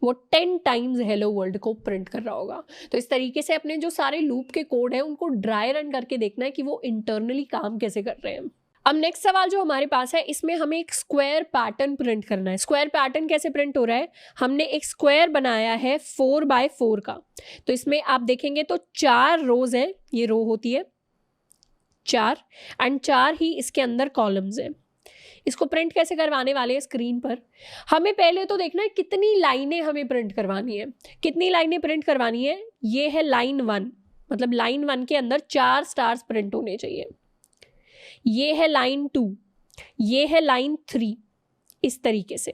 वो 10 टाइम्स हेलो वर्ल्ड को प्रिंट कर रहा होगा। तो इस तरीके से अपने जो सारे लूप के कोड हैं उनको ड्राई रन करके देखना है कि वो इंटरनली काम कैसे कर रहे हैं। अब नेक्स्ट सवाल जो हमारे पास है, इसमें हमें एक स्क्वायर पैटर्न प्रिंट करना है। स्क्वायर पैटर्न कैसे प्रिंट हो रहा है, हमने एक स्क्वायर बनाया है 4 बाय 4 का, तो इसमें आप देखेंगे तो 4 रोज हैं, ये रो होती है 4 एंड 4 ही इसके अंदर कॉलम्स हैं। इसको प्रिंट कैसे करवाने वाले हैं स्क्रीन पर, हमें पहले तो देखना है कितनी लाइनें हमें प्रिंट करवानी है। कितनी लाइनें प्रिंट करवानी है, ये है लाइन 1, मतलब लाइन 1 के अंदर 4 स्टार्स प्रिंट होने चाहिए। ये है लाइन 2, ये है लाइन 3, इस तरीके से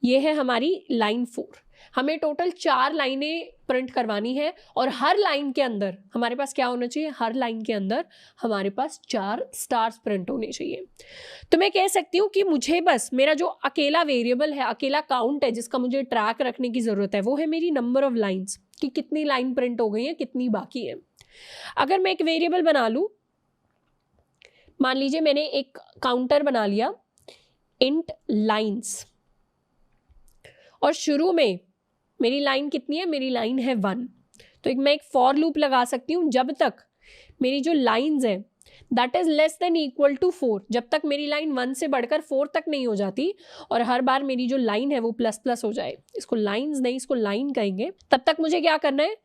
ये है हमारी लाइन 4। हमें टोटल 4 लाइनें प्रिंट करवानी है और हर लाइन के अंदर हमारे पास क्या होना चाहिए, हर लाइन के अंदर हमारे पास 4 स्टार्स प्रिंट होने चाहिए। तो मैं कह सकती हूँ कि मुझे बस मेरा जो अकेला वेरिएबल है, अकेला काउंट है जिसका मुझे ट्रैक रखने की ज़रूरत है, वो है मेरी नंबर ऑफ लाइन्स, कि कितनी लाइन प्रिंट हो गई है, कितनी बाकी है। अगर मैं एक वेरिएबल बना लूँ, मान लीजिए मैंने एक काउंटर बना लिया इंट लाइन्स, और शुरू में मेरी लाइन कितनी है, मेरी लाइन है 1, तो मैं एक फॉर लूप लगा सकती हूँ जब तक मेरी जो लाइन्स है that is less than equal to 4, जब तक मेरी लाइन 1 से बढ़कर 4 तक नहीं हो जाती और हर बार मेरी जो लाइन है वो प्लस प्लस हो जाए, इसको लाइन्स नहीं इसको लाइन कहेंगे, तब तक मुझे क्या करना है,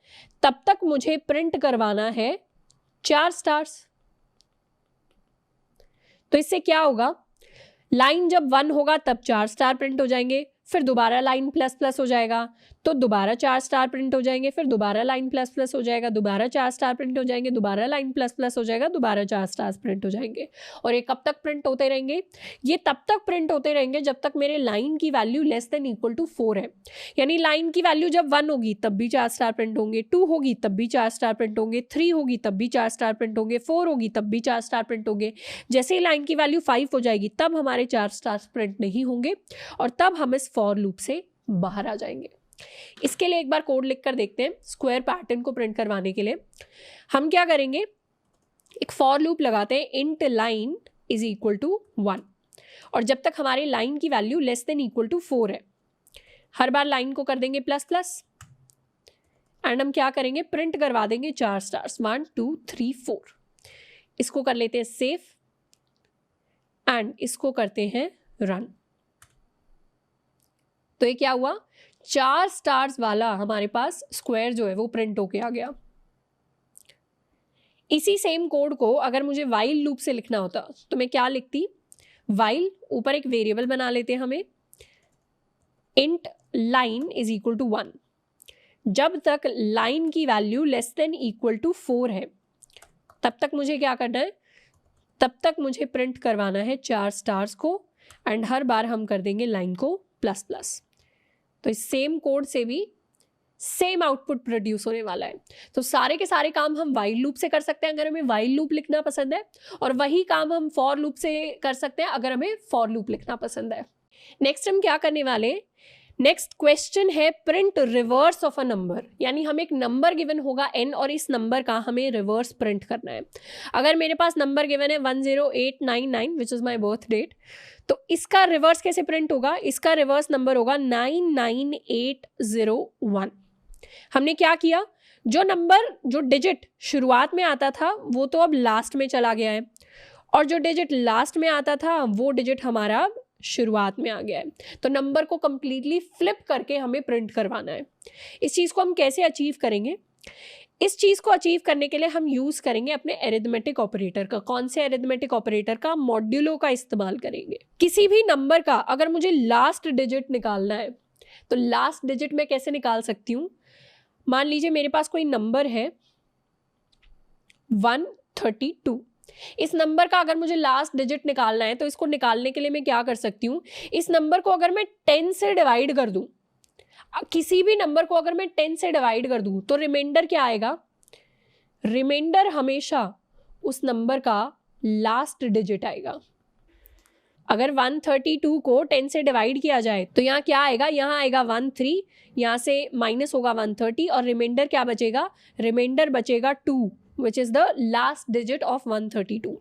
तब तक मुझे प्रिंट करवाना है 4 स्टार्स। तो इससे क्या होगा, लाइन जब 1 होगा तब 4 स्टार प्रिंट हो जाएंगे, फिर दोबारा लाइन प्लस प्लस हो जाएगा तो दोबारा 4 स्टार प्रिंट हो जाएंगे, फिर दोबारा लाइन प्लस प्लस हो जाएगा, दोबारा 4 स्टार प्रिंट हो जाएंगे, दोबारा लाइन प्लस प्लस हो जाएगा, दोबारा 4 स्टार प्रिंट हो जाएंगे। और ये कब तक प्रिंट होते रहेंगे, ये तब तक प्रिंट होते रहेंगे जब तक मेरे लाइन की value less than equal to 4 है। यानी लाइन की वैल्यू जब 1 होगी तब भी 4 स्टार प्रिंट होंगे, 2 होगी तब भी 4 स्टार प्रिंट होंगे, 3 होगी तब भी 4 स्टार प्रिंट होंगे, 4 होगी तब भी 4 स्टार प्रिंट होंगे। जैसे ही लाइन की वैल्यू 5 हो जाएगी तब हमारे 4 स्टार प्रिंट नहीं होंगे और तब हम इस फॉर लूप से बाहर आ जाएंगे। इसके लिए एक बार कोड लिख कर देखते हैं। स्क्वायर पैटर्न को प्रिंट करवाने के लिए हम क्या करेंगे, एक फॉर लूप लगाते हैं int line is equal to 1 और जब तक हमारी लाइन की value less than equal to 4 है, हर बार लाइन को कर देंगे प्लस प्लस एंड हम क्या करेंगे, प्रिंट करवा देंगे 4 स्टार्स 1 2 3 4। इसको कर लेते हैं सेव एंड इसको करते हैं रन। तो ये क्या हुआ, 4 स्टार्स वाला हमारे पास स्क्वायर जो है वो प्रिंट होके आ गया। इसी सेम कोड को अगर मुझे वाइल लूप से लिखना होता तो मैं क्या लिखती, वाइल ऊपर एक वेरिएबल बना लेते हैं हमें, int line is equal to 1, जब तक लाइन की value less than equal to 4 है तब तक मुझे क्या करना है, तब तक मुझे प्रिंट करवाना है 4 स्टार्स को एंड हर बार हम कर देंगे लाइन को प्लस प्लस। तो इस सेम कोड से भी सेम आउटपुट प्रोड्यूस होने वाला है। तो सारे के सारे काम हम वाइल लूप से कर सकते हैं अगर हमें वाइल लूप लिखना पसंद है, और वही काम हम फॉर लूप से कर सकते हैं अगर हमें फॉर लूप लिखना पसंद है। नेक्स्ट हम क्या करने वाले, नेक्स्ट क्वेश्चन है print reverse of a number, यानी हमें एक नंबर गिवन होगा n और इस नंबर का हमें रिवर्स प्रिंट करना है। अगर मेरे पास नंबर गिवन है 10899 which is my birth date, तो इसका रिवर्स कैसे प्रिंट होगा, इसका रिवर्स नंबर होगा 99801। हमने क्या किया, जो नंबर जो डिजिट शुरुआत में आता था वो तो अब लास्ट में चला गया है और जो डिजिट लास्ट में आता था वो डिजिट हमारा शुरुआत में आ गया है। तो नंबर को कंप्लीटली फ्लिप करके हमें प्रिंट करवाना है। इस चीज़ को हम कैसे अचीव करेंगे, इस चीज़ को अचीव करने के लिए हम यूज़ करेंगे अपने एरिथमेटिक ऑपरेटर का। कौन से एरिथमेटिक ऑपरेटर का, मॉड्यूलो का इस्तेमाल करेंगे। किसी भी नंबर का अगर मुझे लास्ट डिजिट निकालना है तो लास्ट डिजिट मैं कैसे निकाल सकती हूँ, मान लीजिए मेरे पास कोई नंबर है 132, इस नंबर का अगर मुझे लास्ट डिजिट निकालना है तो इसको निकालने के लिए मैं क्या कर सकती हूँ, इस नंबर को अगर मैं 10 से डिवाइड कर दूं, किसी भी नंबर को अगर मैं 10 से डिवाइड कर दूं तो रिमाइंडर क्या आएगा, रिमाइंडर हमेशा उस नंबर का लास्ट डिजिट आएगा। अगर 132 को 10 से डिवाइड किया जाए तो यहाँ क्या आएगा, यहाँ आएगा 13, यहाँ से माइनस होगा 130 और रिमाइंडर क्या बचेगा, रिमाइंडर बचेगा 2 which is the last digit of 132।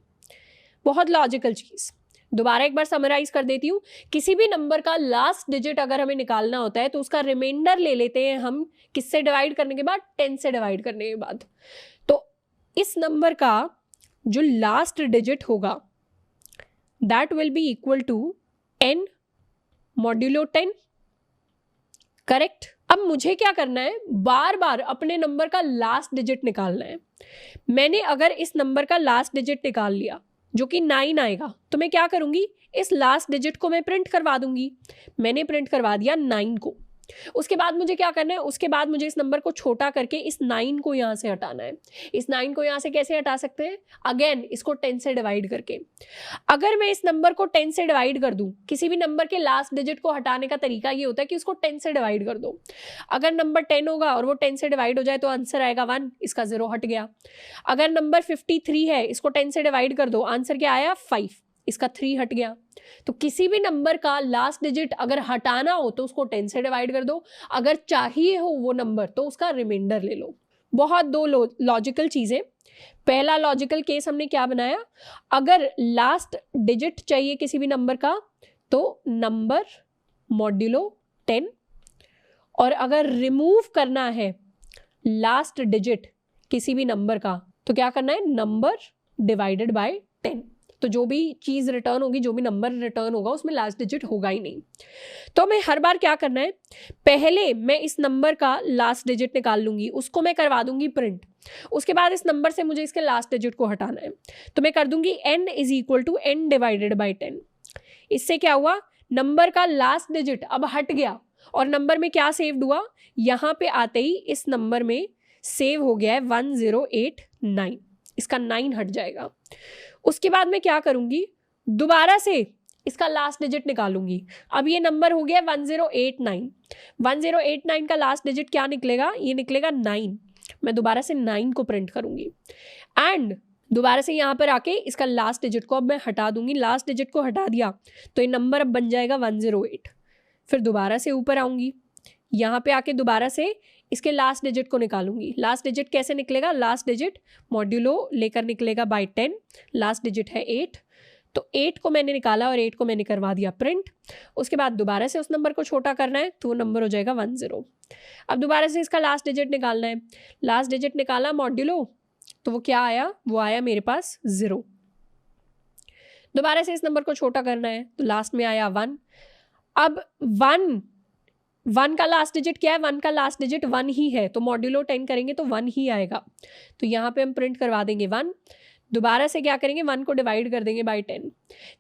बहुत लॉजिकल चीज़। दोबारा एक बार समराइज कर देती हूँ, किसी भी नंबर का लास्ट डिजिट अगर हमें निकालना होता है तो उसका रिमाइंडर ले लेते हैं हम किससे डिवाइड करने के बाद, 10 से डिवाइड करने के बाद। तो इस नंबर का जो लास्ट डिजिट होगा that will be equal to n modulo 10, correct. अब मुझे क्या करना है, बार बार अपने नंबर का लास्ट डिजिट निकालना है। मैंने अगर इस नंबर का लास्ट डिजिट निकाल लिया जो कि 9 आएगा तो मैं क्या करूंगी, इस लास्ट डिजिट को मैं प्रिंट करवा दूंगी। मैंने प्रिंट करवा दिया 9 को। उसके बाद मुझे क्या करना है, उसके बाद मुझे इस नंबर को छोटा करके इस 9 को यहाँ से हटाना है। इस 9 को यहाँ से कैसे हटा सकते हैं, अगेन इसको 10 से डिवाइड करके। अगर मैं इस नंबर को 10 से डिवाइड कर दूं, किसी भी नंबर के लास्ट डिजिट को हटाने का तरीका ये होता है कि उसको 10 से डिवाइड कर दो। अगर नंबर 10 होगा और वो 10 से डिवाइड हो जाए तो आंसर आएगा 1, इसका 0 हट गया। अगर नंबर 53 है, इसको 10 से डिवाइड कर दो, आंसर क्या आया 5, इसका 3 हट गया। तो किसी भी नंबर का लास्ट डिजिट अगर हटाना हो तो उसको 10 से डिवाइड कर दो, अगर चाहिए हो वो नंबर तो उसका रिमाइंडर ले लो। बहुत दो लॉजिकल चीज़ें। पहला लॉजिकल केस हमने क्या बनाया, अगर लास्ट डिजिट चाहिए किसी भी नंबर का तो नंबर मॉड्यूलो 10, और अगर रिमूव करना है लास्ट डिजिट किसी भी नंबर का तो क्या करना है, नंबर डिवाइडेड बाय 10। तो जो भी चीज़ रिटर्न होगी, जो भी नंबर रिटर्न होगा, उसमें लास्ट डिजिट होगा ही नहीं। तो हमें हर बार क्या करना है, पहले मैं इस नंबर का लास्ट डिजिट निकाल लूंगी, उसको मैं करवा दूंगी प्रिंट। उसके बाद इस नंबर से मुझे इसके लास्ट डिजिट को हटाना है, तो मैं कर दूंगी n is equal to n divided by 10। इससे क्या हुआ, नंबर का लास्ट डिजिट अब हट गया और नंबर में क्या सेव्ड हुआ, यहाँ पे आते ही इस नंबर में सेव हो गया है 1089, इसका 9 हट जाएगा। उसके बाद मैं क्या करूंगी, दोबारा से इसका लास्ट डिजिट निकालूंगी। अब ये नंबर हो गया 1089, 1089 का लास्ट डिजिट क्या निकलेगा, ये निकलेगा 9। मैं दोबारा से 9 को प्रिंट करूंगी एंड दोबारा से यहाँ पर आके इसका लास्ट डिजिट को अब मैं हटा दूंगी। लास्ट डिजिट को हटा दिया तो ये नंबर अब बन जाएगा 108। फिर दोबारा से ऊपर आऊंगी, यहाँ पे आके दोबारा से इसके लास्ट डिजिट को निकालूंगी। लास्ट डिजिट कैसे निकलेगा, लास्ट डिजिट मॉड्यूलो लेकर निकलेगा बाई 10, लास्ट डिजिट है 8, तो 8 को मैंने निकाला और 8 को मैंने करवा दिया प्रिंट। उसके बाद दोबारा से उस नंबर को छोटा करना है तो वो नंबर हो जाएगा 10। अब दोबारा से इसका लास्ट डिजिट निकालना है, लास्ट डिजिट निकाला मॉड्यूलो, तो वो क्या आया, वो आया मेरे पास 0। दोबारा से इस नंबर को छोटा करना है तो लास्ट में आया 1। अब 1 का लास्ट डिजिट क्या है, 1 का लास्ट डिजिट 1 ही है, तो मॉड्यूलो 10 करेंगे तो 1 ही आएगा। तो यहाँ पे हम प्रिंट करवा देंगे 1। दोबारा से क्या करेंगे, 1 को डिवाइड कर देंगे बाई 10।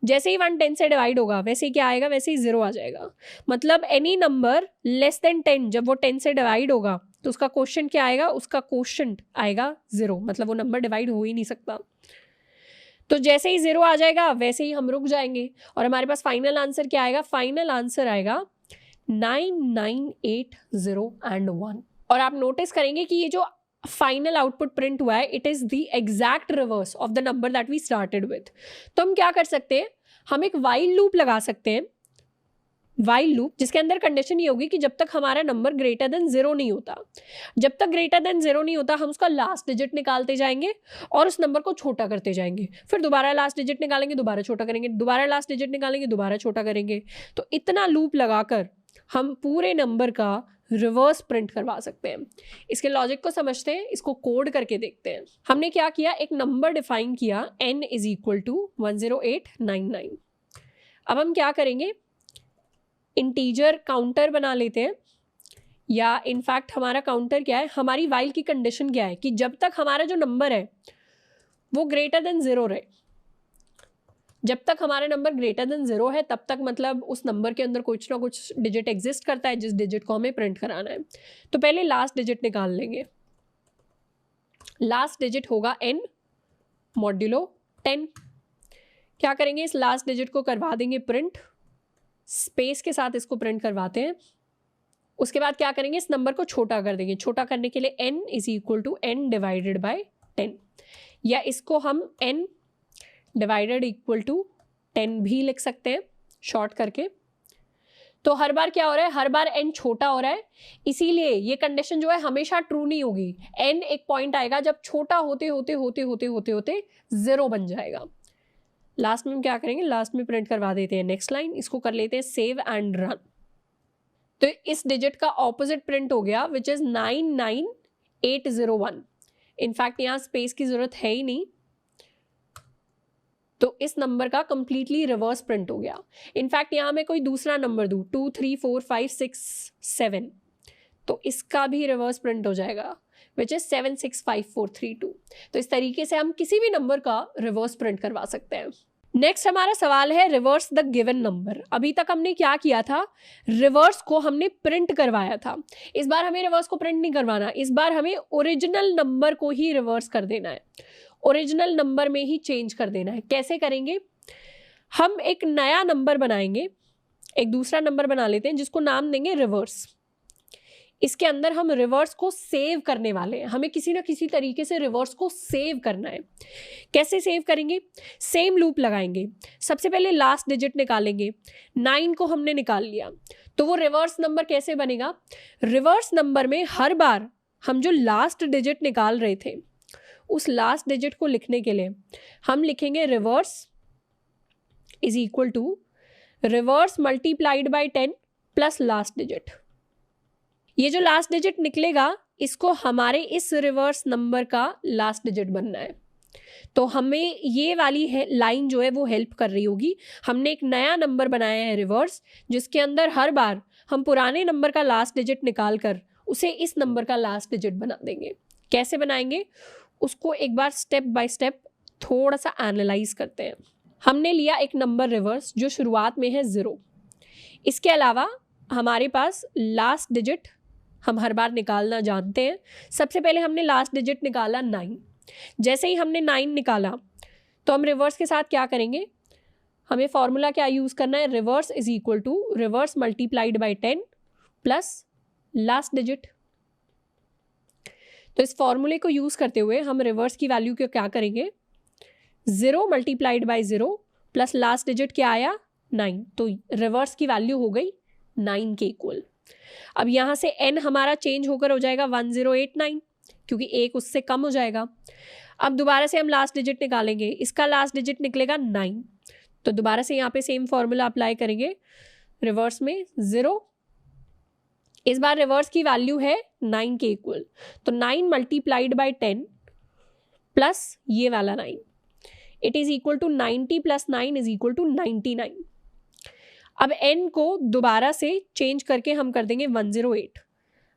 जैसे ही 1 10 से डिवाइड होगा वैसे ही क्या आएगा, वैसे ही 0 आ जाएगा। मतलब एनी नंबर लेस देन 10 जब वो 10 से डिवाइड होगा तो उसका क्वोशिएंट क्या आएगा, उसका क्वोशिएंट आएगा 0, मतलब वो नंबर डिवाइड हो ही नहीं सकता। तो जैसे ही 0 आ जाएगा वैसे ही हम रुक जाएंगे और हमारे पास फाइनल आंसर क्या आएगा, फाइनल आंसर आएगा 9980 एंड 1। और आप नोटिस करेंगे कि ये जो फाइनल आउटपुट प्रिंट हुआ है, it is the exact reverse of the number that we started with. तो हम क्या कर सकते हैं, हम एक वाइल लूप लगा सकते हैं, वाइल लूप जिसके अंदर कंडीशन ये होगी कि जब तक हमारा नंबर ग्रेटर देन 0 नहीं होता, जब तक ग्रेटर देन 0 नहीं होता हम उसका लास्ट डिजिट निकालते जाएंगे और उस नंबर को छोटा करते जाएंगे। फिर दोबारा लास्ट डिजिट निकालेंगे, दोबारा छोटा करेंगे, दोबारा लास्ट डिजिट निकालेंगे, दोबारा छोटा करेंगे। तो इतना लूप लगाकर हम पूरे नंबर का रिवर्स प्रिंट करवा सकते हैं। इसके लॉजिक को समझते हैं, इसको कोड करके देखते हैं। हमने क्या किया, एक नंबर डिफाइन किया n इज इक्वल टू 10899। अब हम क्या करेंगे, इंटीजर काउंटर बना लेते हैं, या इनफैक्ट हमारा काउंटर क्या है, हमारी वाइल की कंडीशन क्या है कि जब तक हमारा जो नंबर है वो ग्रेटर देन 0 रहे। जब तक हमारा नंबर ग्रेटर देन 0 है तब तक मतलब उस नंबर के अंदर कुछ ना कुछ डिजिट एग्जिस्ट करता है जिस डिजिट को हमें प्रिंट कराना है। तो पहले लास्ट डिजिट निकाल लेंगे। लास्ट डिजिट होगा n मॉड्यूलो 10। क्या करेंगे, इस लास्ट डिजिट को करवा देंगे प्रिंट, स्पेस के साथ इसको प्रिंट करवाते हैं। उसके बाद क्या करेंगे, इस नंबर को छोटा कर देंगे। छोटा करने के लिए n is equal to n divided by 10, या इसको हम n डिवाइडेड इक्वल टू 10 भी लिख सकते हैं शॉर्ट करके। तो हर बार क्या हो रहा है, हर बार n छोटा हो रहा है, इसीलिए ये कंडीशन जो है हमेशा ट्रू नहीं होगी। n एक पॉइंट आएगा जब छोटा होते होते होते होते होते होते 0 बन जाएगा। लास्ट में हम क्या करेंगे, लास्ट में प्रिंट करवा देते हैं नेक्स्ट लाइन, इसको कर लेते हैं सेव एंड रन। तो इस डिजिट का ऑपोजिट प्रिंट हो गया विच इज 99801। इनफैक्ट यहाँ स्पेस की जरूरत है ही नहीं, तो इस नंबर का कंप्लीटली रिवर्स प्रिंट हो गया। इनफैक्ट यहाँ मैं कोई दूसरा नंबर दूँ 2 3 4 5 6 7, तो इसका भी रिवर्स प्रिंट हो जाएगा विच इज 765432। तो इस तरीके से हम किसी भी नंबर का रिवर्स प्रिंट करवा सकते हैं। नेक्स्ट हमारा सवाल है रिवर्स द गिवन नंबर। अभी तक हमने क्या किया था, रिवर्स को हमने प्रिंट करवाया था। इस बार हमें रिवर्स को प्रिंट नहीं करवाना, इस बार हमें ओरिजिनल नंबर को ही रिवर्स कर देना है, ओरिजिनल नंबर में ही चेंज कर देना है। कैसे करेंगे, हम एक नया नंबर बनाएंगे, एक दूसरा नंबर बना लेते हैं जिसको नाम देंगे रिवर्स। इसके अंदर हम रिवर्स को सेव करने वाले हैं, हमें किसी ना किसी तरीके से रिवर्स को सेव करना है। कैसे सेव करेंगे, सेम लूप लगाएंगे। सबसे पहले लास्ट डिजिट निकालेंगे, 9 को हमने निकाल लिया, तो वो रिवर्स नंबर कैसे बनेगा, रिवर्स नंबर में हर बार हम जो लास्ट डिजिट निकाल रहे थे उस लास्ट डिजिट को लिखने के लिए हम लिखेंगे reverse is equal to reverse multiplied by 10 plus last digit. ये जो लास्ट डिजिट निकलेगा इसको हमारे इस रिवर्स नंबर का लास्ट डिजिट बनना है, तो हमें ये वाली है लाइन जो है वो हेल्प कर रही होगी। हमने एक नया नंबर बनाया है रिवर्स, जिसके अंदर हर बार हम पुराने नंबर का लास्ट डिजिट निकाल कर उसे इस नंबर का लास्ट डिजिट बना देंगे। कैसे बनाएंगे उसको एक बार स्टेप बाय स्टेप थोड़ा सा एनालाइज करते हैं। हमने लिया एक नंबर रिवर्स जो शुरुआत में है 0। इसके अलावा हमारे पास लास्ट डिजिट हम हर बार निकालना जानते हैं। सबसे पहले हमने लास्ट डिजिट निकाला 9। जैसे ही हमने 9 निकाला तो हम रिवर्स के साथ क्या करेंगे, हमें फॉर्मूला क्या यूज़ करना है, reverse is equal to reverse multiplied by 10 plus last digit. तो इस फॉर्मूले को यूज़ करते हुए हम रिवर्स की वैल्यू को क्या करेंगे, 0 multiplied by 0 plus last digit क्या आया 9, तो रिवर्स की वैल्यू हो गई 9 के इक्वल। अब यहाँ से n हमारा चेंज होकर हो जाएगा 1089, क्योंकि 1 उससे कम हो जाएगा। अब दोबारा से हम लास्ट डिजिट निकालेंगे, इसका लास्ट डिजिट निकलेगा 9, तो दोबारा से यहाँ पे सेम फॉर्मूला अप्लाई करेंगे रिवर्स में 0। इस बार रिवर्स की वैल्यू है 9 के इक्वल, तो 9 मल्टीप्लाइड बाय 10 प्लस ये वाला 9, it is equal to 90 plus 9 is equal to 99। अब n को दोबारा से चेंज करके हम कर देंगे 108।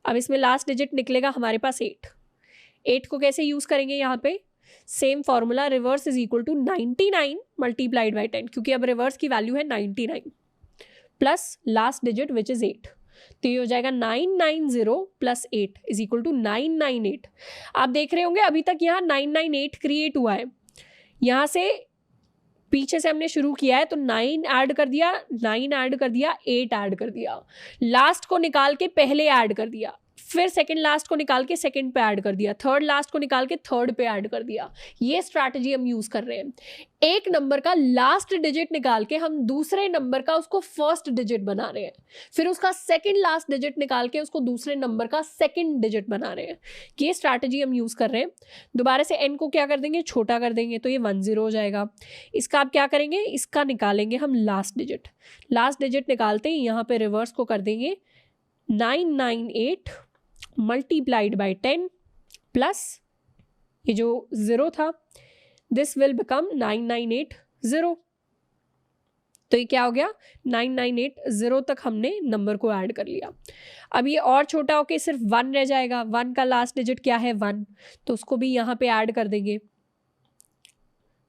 अब इसमें लास्ट डिजिट निकलेगा हमारे पास 8 को कैसे यूज़ करेंगे, यहाँ पे same formula reverse is equal to 99 multiplied by 10, क्योंकि अब रिवर्स की वैल्यू है 99 plus last digit which is 8, तो ये हो जाएगा 990 प्लस 8 इज इक्वल टू 998। आप देख रहे होंगे अभी तक यहाँ 998 क्रिएट हुआ है। यहाँ से पीछे से हमने शुरू किया है तो 9 ऐड कर दिया, 9 ऐड कर दिया, 8 ऐड कर दिया, लास्ट को निकाल के पहले ऐड कर दिया, फिर सेकंड लास्ट को निकाल के सेकंड पे ऐड कर दिया, थर्ड लास्ट को निकाल के थर्ड पे ऐड कर दिया। ये स्ट्रैटेजी हम यूज कर रहे हैं। एक नंबर का लास्ट डिजिट निकाल के हम दूसरे नंबर का उसको फर्स्ट डिजिट बना रहे हैं, फिर उसका सेकंड लास्ट डिजिट निकाल के उसको दूसरे नंबर का सेकंड डिजिट बना रहे हैं। ये स्ट्रैटेजी हम यूज कर रहे हैं। दोबारा से n को क्या कर देंगे, छोटा कर देंगे, तो ये 10 हो जाएगा। इसका आप क्या करेंगे, इसका निकालेंगे हम लास्ट डिजिट। लास्ट डिजिट निकालते ही यहाँ पे रिवर्स को कर देंगे 998 मल्टीप्लाइड बाय 10 प्लस ये जो 0 था, दिस विल बिकम 9980। तो ये क्या हो गया, 9980 तक हमने नंबर को ऐड कर लिया। अब ये और छोटा होके सिर्फ 1 रह जाएगा। 1 का लास्ट डिजिट क्या है 1, तो उसको भी यहाँ पे ऐड कर देंगे।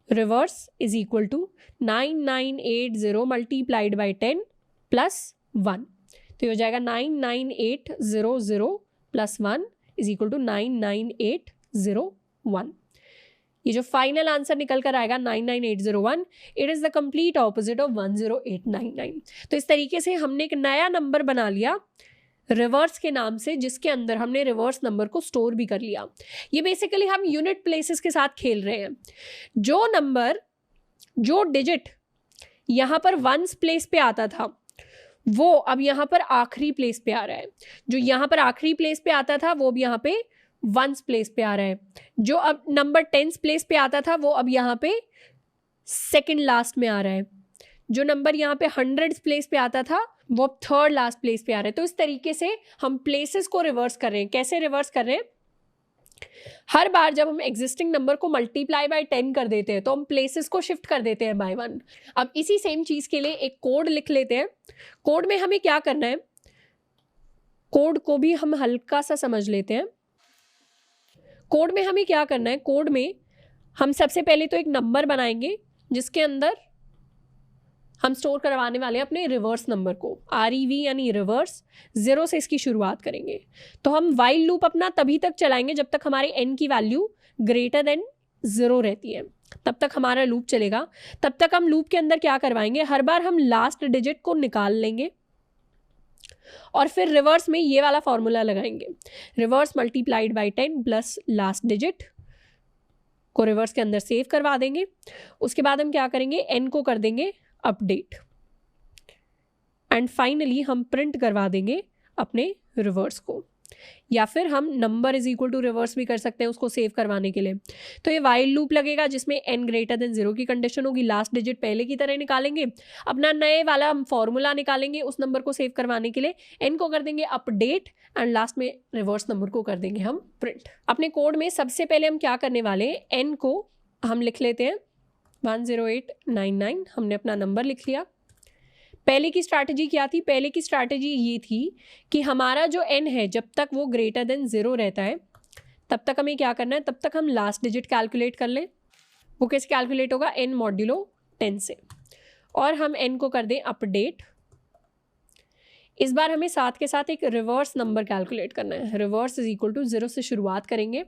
Reverse is equal to 9980 multiplied by 10 plus 1, तो ये हो जाएगा 99800 प्लस 1 इज इक्वल टू 99801। ये जो फाइनल आंसर निकल कर आएगा 99801, it is the complete opposite of 10899। तो इस तरीके से हमने एक नया नंबर बना लिया रिवर्स के नाम से, जिसके अंदर हमने रिवर्स नंबर को स्टोर भी कर लिया। ये बेसिकली हम यूनिट प्लेसेस के साथ खेल रहे हैं। जो नंबर, जो डिजिट यहाँ पर वंस प्लेस पे आता था वो अब यहाँ पर आखिरी प्लेस पे आ रहा है। जो यहाँ पर आखिरी प्लेस पे आता था वो अब यहाँ पे वंस प्लेस पे आ रहा है। जो अब नंबर 10 प्लेस पे आता था वो अब यहाँ पे सेकंड लास्ट में आ रहा है। जो नंबर यहाँ पे 100 प्लेस पे आता था वो अब थर्ड लास्ट प्लेस पे आ रहा है। तो इस तरीके से हम प्लेसेस को रिवर्स कर रहे हैं। कैसे रिवर्स कर रहे हैं, हर बार जब हम एग्जिस्टिंग नंबर को मल्टीप्लाई बाय 10 कर देते हैं तो हम प्लेसेस को शिफ्ट कर देते हैं बाय 1। अब इसी सेम चीज़ के लिए एक कोड लिख लेते हैं। कोड में हमें क्या करना है, कोड को भी हम हल्का सा समझ लेते हैं। कोड में हमें क्या करना है, कोड में हम सबसे पहले तो एक नंबर बनाएंगे जिसके अंदर हम स्टोर करवाने वाले हैं अपने रिवर्स नंबर को। REV यानी रिवर्स, 0 से इसकी शुरुआत करेंगे। तो हम वाइल लूप अपना तभी तक चलाएंगे जब तक हमारे n की वैल्यू ग्रेटर देन 0 रहती है, तब तक हमारा लूप चलेगा। तब तक हम लूप के अंदर क्या करवाएंगे, हर बार हम लास्ट डिजिट को निकाल लेंगे और फिर रिवर्स में ये वाला फॉर्मूला लगाएंगे, reverse multiplied by 10 plus last digit को रिवर्स के अंदर सेव करवा देंगे। उसके बाद हम क्या करेंगे, n को कर देंगे अपडेट एंड फाइनली हम प्रिंट करवा देंगे अपने रिवर्स को। या फिर हम number is equal to reverse भी कर सकते हैं उसको सेव करवाने के लिए। तो ये वाइल लूप लगेगा जिसमें n ग्रेटर देन 0 की कंडीशन होगी, लास्ट डिजिट पहले की तरह निकालेंगे, अपना नए वाला हम फॉर्मूला निकालेंगे उस नंबर को सेव करवाने के लिए, n को कर देंगे अपडेट एंड लास्ट में रिवर्स नंबर को कर देंगे हम प्रिंट। अपने कोड में सबसे पहले हम क्या करने वाले हैं, n को हम लिख लेते हैं 10899, हमने अपना नंबर लिख लिया। पहले की स्ट्रैटेजी क्या थी, पहले की स्ट्रैटेजी ये थी कि हमारा जो n है जब तक वो ग्रेटर देन 0 रहता है तब तक हमें क्या करना है, तब तक हम लास्ट डिजिट कैलकुलेट कर लें। वो कैसे कैलकुलेट होगा, n मॉड्यूलो 10 से, और हम n को कर दें अपडेट। इस बार हमें साथ के साथ एक रिवर्स नंबर कैलकुलेट करना है, रिवर्स इज इक्वल टू 0 से शुरुआत करेंगे।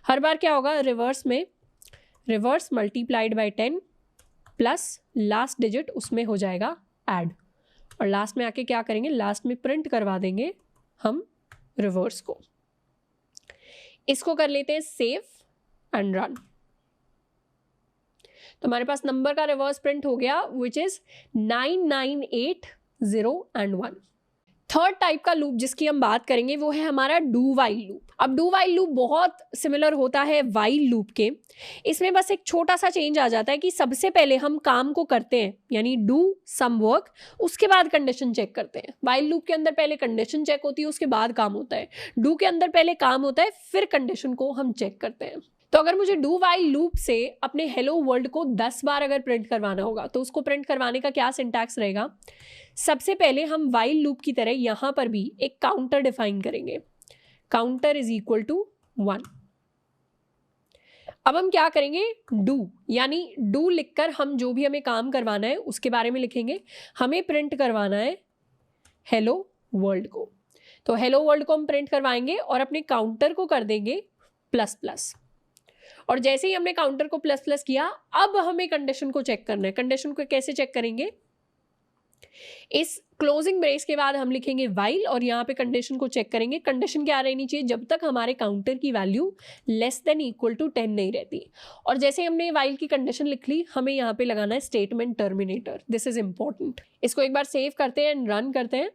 हर बार क्या होगा, रिवर्स में reverse multiplied by 10 plus last digit उसमें हो जाएगा ऐड, और लास्ट में आके क्या करेंगे, लास्ट में प्रिंट करवा देंगे हम रिवर्स को। इसको कर लेते हैं सेव एंड रन। तो हमारे पास नंबर का रिवर्स प्रिंट हो गया which is 9980 and 1। Third type का लूप जिसकी हम बात करेंगे वो है हमारा डू वाइल लूप। अब डू वाइल लूप बहुत सिमिलर होता है वाइल लूप के, इसमें बस एक छोटा सा चेंज आ जाता है कि सबसे पहले हम काम को करते हैं यानी डू सम वर्क, उसके बाद कंडीशन चेक करते हैं। वाइल लूप के अंदर पहले कंडीशन चेक होती है उसके बाद काम होता है, डू के अंदर पहले काम होता है फिर कंडीशन को हम चेक करते हैं। तो अगर मुझे डू वाइल लूप से अपने हेलो वर्ल्ड को 10 बार अगर प्रिंट करवाना होगा तो उसको प्रिंट करवाने का क्या सिंटैक्स रहेगा, सबसे पहले हम वाइल लूप की तरह यहां पर भी एक काउंटर डिफाइन करेंगे, काउंटर इज इक्वल टू 1। अब हम क्या करेंगे, डू यानी डू लिखकर हम जो भी हमें काम करवाना है उसके बारे में लिखेंगे। हमें प्रिंट करवाना है हेलो वर्ल्ड को, तो हेलो वर्ल्ड को हम प्रिंट करवाएंगे और अपने काउंटर को कर देंगे प्लस प्लस। और जैसे ही हमने काउंटर को प्लस प्लस किया अब हमें कंडीशन को चेक करना है। कंडीशन को कैसे चेक करेंगे, इस क्लोजिंग ब्रेस के बाद हम लिखेंगे वाइल और यहाँ पे कंडीशन को चेक करेंगे। कंडीशन क्या रहनी चाहिए, जब तक हमारे काउंटर की value less than equal to 10 नहीं रहती। और जैसे हमने वाइल की कंडीशन लिख ली हमें यहाँ पे लगाना है statement terminator, this is important. इसको एक बार सेव करते हैं एंड रन करते हैं।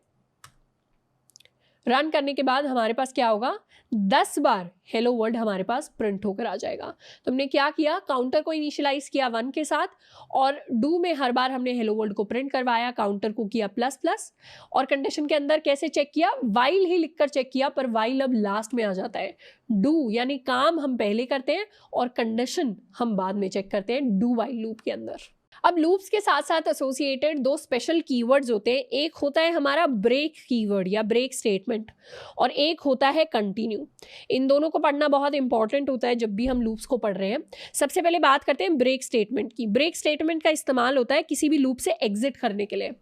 रन करने के बाद हमारे पास क्या होगा, 10 बार हेलो वर्ल्ड हमारे पास प्रिंट होकर आ जाएगा। तो हमने क्या किया, काउंटर को इनिशियलाइज किया 1 के साथ और डू में हर बार हमने हेलो वर्ल्ड को प्रिंट करवाया, काउंटर को किया प्लस प्लस, और कंडीशन के अंदर कैसे चेक किया, वाइल ही लिखकर चेक किया, पर वाइल अब लास्ट में आ जाता है। डू यानी काम हम पहले करते हैं और कंडीशन हम बाद में चेक करते हैं डू वाइल लूप के अंदर। अब लूप्स के साथ साथ एसोसिएटेड 2 स्पेशल कीवर्ड्स होते हैं, एक होता है हमारा ब्रेक कीवर्ड या ब्रेक स्टेटमेंट और एक होता है कंटिन्यू। इन दोनों को पढ़ना बहुत इंपॉर्टेंट होता है जब भी हम लूप्स को पढ़ रहे हैं। सबसे पहले बात करते हैं ब्रेक स्टेटमेंट की। ब्रेक स्टेटमेंट का इस्तेमाल होता है किसी भी लूप से एग्जिट करने के लिए।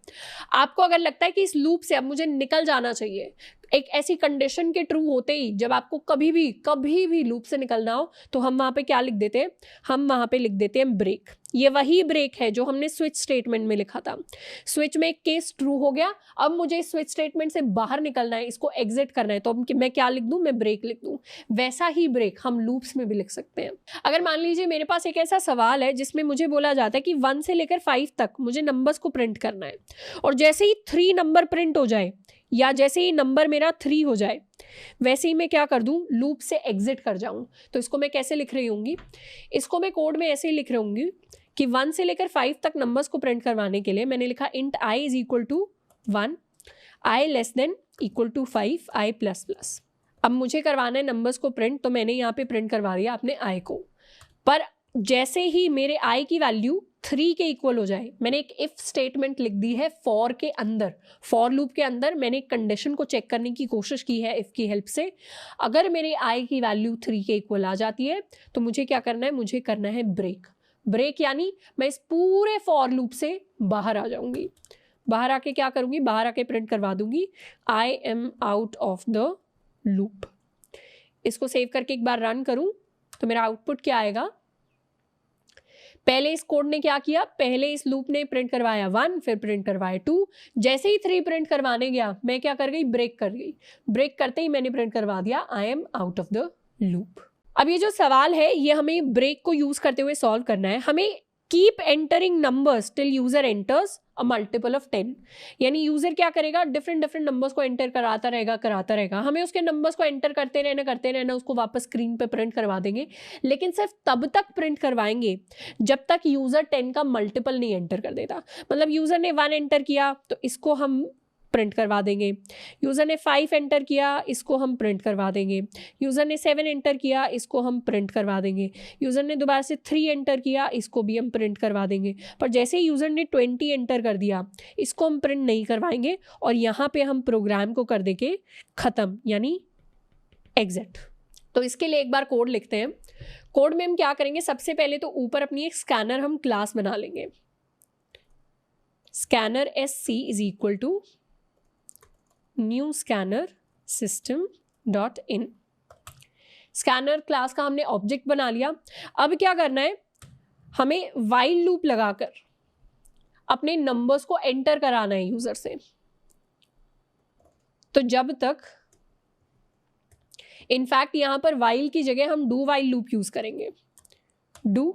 आपको अगर लगता है कि इस लूप से अब मुझे निकल जाना चाहिए, एक ऐसी कंडीशन के ट्रू होते ही जब आपको कभी भी लूप से निकलना हो तो हम वहाँ पे क्या लिख देते हैं, हम वहाँ पे लिख देते हैं ब्रेक। ये वही ब्रेक है जो हमने स्विच स्टेटमेंट में लिखा था। स्विच में एक केस ट्रू हो गया, अब मुझे इस स्विच स्टेटमेंट से बाहर निकलना है, इसको एग्जिट करना है, तो मैं क्या लिख दूं, मैं ब्रेक लिख दूं। वैसा ही ब्रेक हम लूप्स में भी लिख सकते हैं। अगर मान लीजिए मेरे पास एक ऐसा सवाल है जिसमें मुझे बोला जाता है कि 1 से लेकर 5 तक मुझे नंबर्स को प्रिंट करना है, और जैसे ही 3 नंबर प्रिंट हो जाए या जैसे ही नंबर मेरा 3 हो जाए वैसे ही मैं क्या कर दूं, लूप से एग्जिट कर जाऊं। तो इसको मैं कैसे लिख रही होंगी, इसको मैं कोड में ऐसे ही लिख रही होंगी कि 1 से लेकर 5 तक नंबर्स को प्रिंट करवाने के लिए मैंने लिखा int i is equal to 1, i less than equal to 5, i plus plus. अब मुझे करवाना है नंबर्स को प्रिंट, तो मैंने यहाँ पे प्रिंट करवा दिया अपने i को। पर जैसे ही मेरे i की वैल्यू 3 के इक्वल हो जाए, मैंने एक इफ स्टेटमेंट लिख दी है फॉर के अंदर, फॉर लूप के अंदर मैंने एक कंडीशन को चेक करने की कोशिश की है इफ की हेल्प से। अगर मेरे i की वैल्यू 3 के इक्वल आ जाती है तो मुझे क्या करना है, मुझे करना है ब्रेक। ब्रेक यानी मैं इस पूरे फॉर लूप से बाहर आ जाऊंगी। बाहर आके क्या करूंगी, बाहर आके प्रिंट करवा दूंगी I am out of the loop. इसको सेव करके एक बार रन करूं तो मेरा आउटपुट क्या आएगा, पहले इस कोड ने क्या किया, पहले इस लूप ने प्रिंट करवाया 1, फिर प्रिंट करवाया 2, जैसे ही 3 प्रिंट करवाने गया मैं क्या कर गई, ब्रेक कर गई। ब्रेक करते ही मैंने प्रिंट करवा दिया I am out of the loop. अब ये जो सवाल है ये हमें ब्रेक को यूज करते हुए सॉल्व करना है। हमें keep entering numbers till user enters a multiple of 10। यानी यूजर क्या करेगा, डिफरेंट डिफरेंट नंबर्स को एंटर कराता रहेगा। हमें उसके नंबर्स को एंटर करते रहना, उसको वापस स्क्रीन पे प्रिंट करवा देंगे, लेकिन सिर्फ तब तक प्रिंट करवाएंगे जब तक यूजर 10 का मल्टीपल नहीं एंटर कर देता। मतलब यूजर ने 1 एंटर किया तो इसको हम प्रिंट करवा देंगे, यूजर ने 5 एंटर किया इसको हम प्रिंट करवा देंगे, यूजर ने 7 एंटर किया इसको हम प्रिंट करवा देंगे, यूजर ने दोबारा से 3 एंटर किया इसको भी हम प्रिंट करवा देंगे। पर जैसे ही यूजर ने 20 एंटर कर दिया इसको हम प्रिंट नहीं करवाएंगे और यहाँ पे हम प्रोग्राम को कर देंगे खत्म, यानी एग्जिट। तो इसके लिए एक बार कोड लिखते हैं। कोड में हम क्या करेंगे, सबसे पहले तो ऊपर अपनी एक स्कैनर हम क्लास बना लेंगे। Scanner SC is equal to new scanner system dot in. Scanner class का हमने ऑब्जेक्ट बना लिया। अब क्या करना है, हमें वाइल लूप लगाकर अपने नंबर्स को एंटर कराना है यूजर से। तो जब तक, इनफैक्ट यहां पर वाइल की जगह हम डू वाइल लूप यूज करेंगे। डू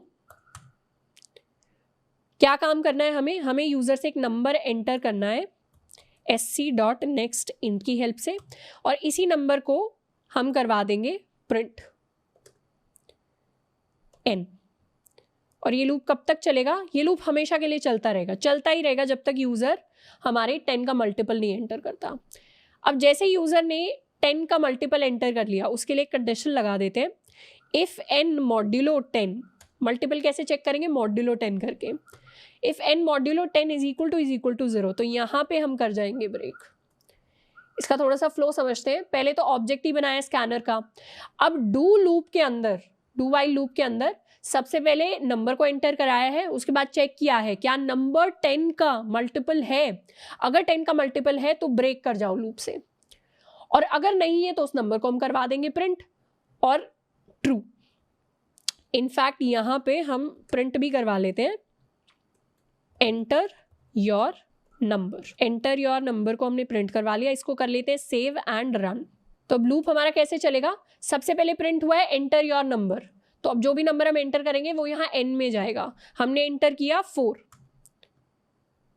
क्या काम करना है, हमें यूजर से एक नंबर एंटर करना है sc.next int की हेल्प से, और इसी नंबर को हम करवा देंगे प्रिंट n। और ये लूप कब तक चलेगा, ये लूप हमेशा के लिए चलता ही रहेगा जब तक यूजर हमारे 10 का मल्टीपल नहीं एंटर करता। अब जैसे यूजर ने 10 का मल्टीपल एंटर कर लिया उसके लिए कंडीशन लगा देते हैं, इफ n मॉड्यूलो 10, मल्टीपल कैसे चेक करेंगे, मॉड्यूलो 10 करके, if n modulo 10 is equal to 0, तो यहाँ पे हम कर जाएंगे ब्रेक। इसका थोड़ा सा फ्लो समझते हैं। पहले तो ऑब्जेक्ट ही बनाया स्कैनर का। अब डू लूप के अंदर, डू वाइल लूप के अंदर सबसे पहले नंबर को एंटर कराया है, उसके बाद चेक किया है क्या नंबर 10 का मल्टीपल है। अगर 10 का मल्टीपल है तो ब्रेक कर जाओ लूप से, और अगर नहीं है तो उस नंबर को हम करवा देंगे प्रिंट और ट्रू। इनफैक्ट यहाँ पे हम प्रिंट भी करवा लेते हैं, enter your number. Enter your number को हमने प्रिंट करवा लिया, इसको कर लेते हैं सेव एंड रन। तो अब लूप हमारा कैसे चलेगा, सबसे पहले प्रिंट हुआ है एंटर योर नंबर, तो अब जो भी नंबर हम एंटर करेंगे वो यहाँ n में जाएगा। हमने एंटर किया 4,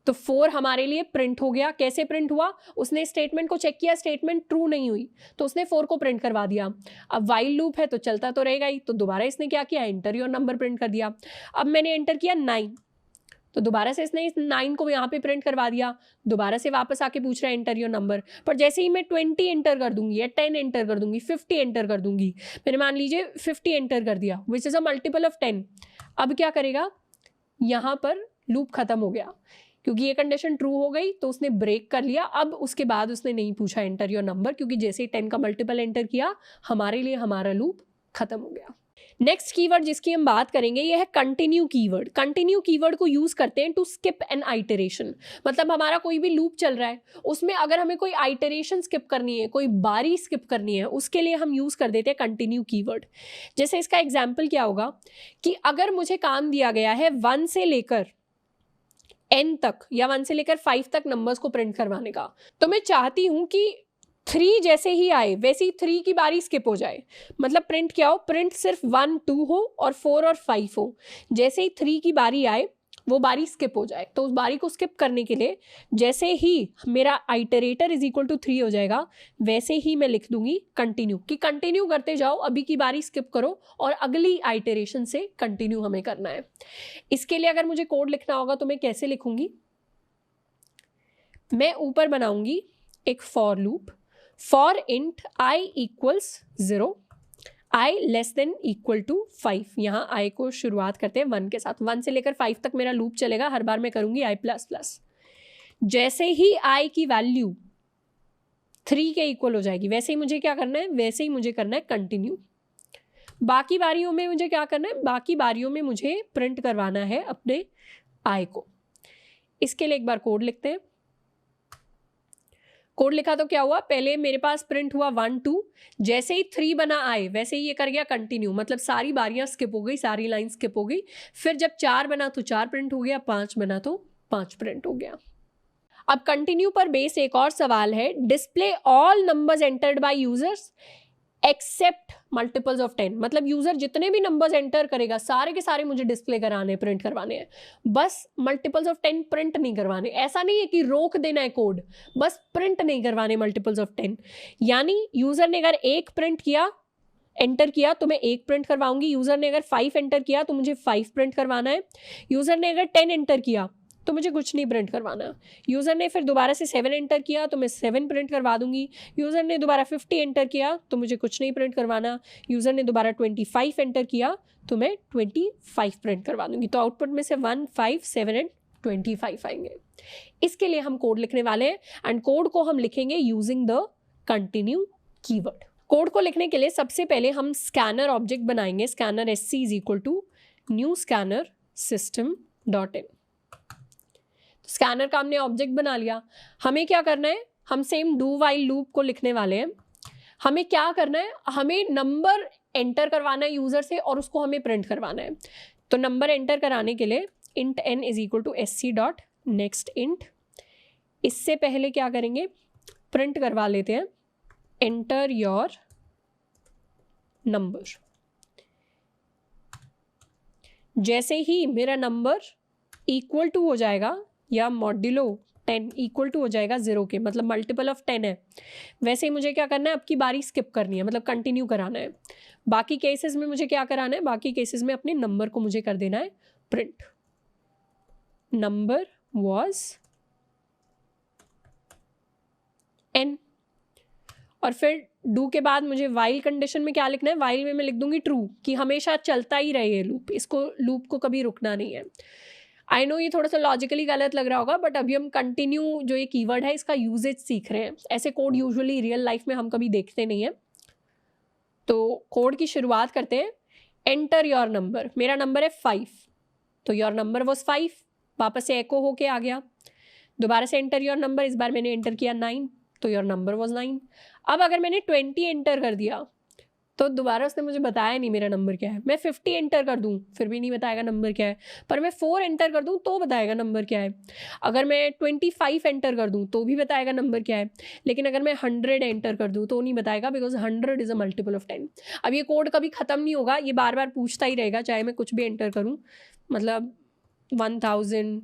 तो 4 हमारे लिए प्रिंट हो गया। कैसे प्रिंट हुआ, उसने स्टेटमेंट को चेक किया, स्टेटमेंट ट्रू नहीं हुई तो उसने 4 को प्रिंट करवा दिया। अब वाइल लूप है तो चलता तो रहेगा ही, तो दोबारा इसने क्या किया, एंटर योर नंबर प्रिंट कर दिया। अब मैंने एंटर किया 9, तो दोबारा से इसने इस 9 को यहाँ पे प्रिंट करवा दिया। दोबारा से वापस आके पूछ रहा है एंटर योर नंबर, पर जैसे ही मैं 20 एंटर कर दूंगी या 10 एंटर कर दूंगी, 50 एंटर कर दूंगी, मैंने मान लीजिए 50 एंटर कर दिया which is a multiple of 10। अब क्या करेगा, यहाँ पर लूप खत्म हो गया क्योंकि ये कंडीशन ट्रू हो गई, तो उसने ब्रेक कर लिया। अब उसके बाद उसने नहीं पूछा एंटर योर नंबर, क्योंकि जैसे ही 10 का मल्टीपल एंटर किया हमारे लिए हमारा लूप खत्म हो गया। नेक्स्ट कीवर्ड जिसकी हम बात करेंगे ये है कंटिन्यू कीवर्ड। कंटिन्यू कीवर्ड को यूज करते हैं टू स्किप एन आइटरेशन। मतलब हमारा कोई भी लूप चल रहा है, उसमें अगर हमें कोई आइटरेशन स्किप करनी है, कोई बारी स्किप करनी है, उसके लिए हम यूज कर देते हैं कंटिन्यू कीवर्ड। जैसे इसका एग्जाम्पल क्या होगा कि अगर मुझे काम दिया गया है 1 से लेकर n तक या 1 से लेकर 5 तक नंबर्स को प्रिंट करवाने का, तो मैं चाहती हूं कि 3 जैसे ही आए वैसे ही 3 की बारी स्किप हो जाए। मतलब प्रिंट क्या हो, प्रिंट सिर्फ 1 2 हो और 4 और 5 हो। जैसे ही 3 की बारी आए वो बारी स्किप हो जाए, तो उस बारी को स्किप करने के लिए जैसे ही मेरा आइटरेटर इज इक्वल टू 3 हो जाएगा वैसे ही मैं लिख दूंगी कंटिन्यू, कि कंटिन्यू करते जाओ, अभी की बारी स्किप करो और अगली आइटरेशन से कंटिन्यू हमें करना है। इसके लिए अगर मुझे कोड लिखना होगा तो मैं कैसे लिखूंगी, मैं ऊपर बनाऊंगी एक for loop, for int i equals 0, i less than equal to 5। यहाँ i को शुरुआत करते हैं 1 के साथ, 1 से लेकर 5 तक मेरा लूप चलेगा, हर बार मैं करूंगी i प्लस प्लस। जैसे ही i की वैल्यू 3 के इक्वल हो जाएगी वैसे ही मुझे क्या करना है, वैसे ही मुझे करना है कंटिन्यू। बाकी बारियों में मुझे क्या करना है, बाकी बारियों में मुझे प्रिंट करवाना है अपने i को। इसके लिए एक बार कोड लिखते हैं। कोड लिखा तो क्या हुआ, पहले मेरे पास प्रिंट हुआ 1 2, जैसे ही 3 बना आए वैसे ही ये कर गया कंटिन्यू, मतलब सारी बारियां स्किप हो गई, सारी लाइन स्किप हो गई। फिर जब 4 बना तो 4 प्रिंट हो गया, 5 बना तो 5 प्रिंट हो गया। अब कंटिन्यू पर बेस एक और सवाल है, display all numbers entered by users except multiples of 10, मतलब यूजर जितने भी नंबर्स एंटर करेगा सारे के सारे मुझे डिस्प्ले कराने हैं, प्रिंट करवाने हैं, बस मल्टीपल्स ऑफ 10 प्रिंट नहीं करवाने। ऐसा नहीं है कि रोक देना है कोड, बस प्रिंट नहीं करवाने मल्टीपल्स ऑफ 10। यानी यूजर ने अगर 1 प्रिंट किया, एंटर किया, तो मैं 1 प्रिंट करवाऊंगी। यूजर ने अगर 5 एंटर किया तो मुझे 5 प्रिंट करवाना है। यूजर ने अगर 10 एंटर किया तो मुझे कुछ नहीं प्रिंट करवाना। यूज़र ने फिर दोबारा से 7 एंटर किया तो मैं 7 प्रिंट करवा दूंगी। यूज़र ने दोबारा 50 एंटर किया तो मुझे कुछ नहीं प्रिंट करवाना। यूज़र ने दोबारा 25 एंटर किया तो मैं 25 प्रिंट करवा दूंगी। तो आउटपुट में से 1, 5, 7 एंड 25 आएंगे। इसके लिए हम कोड लिखने वाले हैं एंड कोड को हम लिखेंगे using the continue keyword. Code को लिखने के लिए सबसे पहले हम स्कैनर ऑब्जेक्ट बनाएंगे। Scanner sc is equal to new scanner system dot in. Scanner का हमने ऑब्जेक्ट बना लिया। हमें क्या करना है, हम सेम डू वाइल लूप को लिखने वाले हैं। हमें क्या करना है, हमें नंबर एंटर करवाना है यूजर से और उसको हमें प्रिंट करवाना है। तो नंबर एंटर कराने के लिए int n is equal to sc dot next int. इससे पहले क्या करेंगे, प्रिंट करवा लेते हैं एंटर योर नंबर। जैसे ही मेरा नंबर इक्वल टू हो जाएगा या मॉड्यूलो 10 इक्वल टू हो जाएगा 0 के, मतलब मल्टीपल ऑफ 10 है, वैसे ही मुझे क्या करना है, अब की बारी स्किप करनी है, मतलब कंटिन्यू कराना है। बाकी केसेस में मुझे क्या कराना है, बाकी केसेस में अपने नंबर को मुझे कर देना है प्रिंट। नंबर वॉज n और फिर डू के बाद मुझे वाइल कंडीशन में क्या लिखना है, वाइल में मैं लिख दूंगी ट्रू, कि हमेशा चलता ही रहे ये लूप, इसको लूप को कभी रुकना नहीं है। आई नो ये थोड़ा सा लॉजिकली गलत लग रहा होगा, बट अभी हम कंटिन्यू जो ये कीवर्ड है इसका यूजेज सीख रहे हैं। ऐसे कोड यूजुअली रियल लाइफ में हम कभी देखते नहीं हैं। तो कोड की शुरुआत करते हैं। एंटर योर नंबर, मेरा नंबर है 5, तो योर नंबर वॉज 5, वापस से एको होके आ गया। दोबारा से एंटर योर नंबर, इस बार मैंने एंटर किया 9, तो योर नंबर वॉज 9। अब अगर मैंने 20 एंटर कर दिया तो दोबारा उसने मुझे बताया नहीं मेरा नंबर क्या है। मैं 50 एंटर कर दूं फिर भी नहीं बताएगा नंबर क्या है, पर मैं 4 एंटर कर दूं तो बताएगा नंबर क्या है। अगर मैं 25 एंटर कर दूं तो भी बताएगा नंबर क्या है, लेकिन अगर मैं 100 एंटर कर दूं तो नहीं बताएगा, because 100 is a multiple of 10। अब ये कोड कभी ख़त्म नहीं होगा, ये बार बार पूछता ही रहेगा, चाहे मैं कुछ भी एंटर करूँ। मतलब 1000,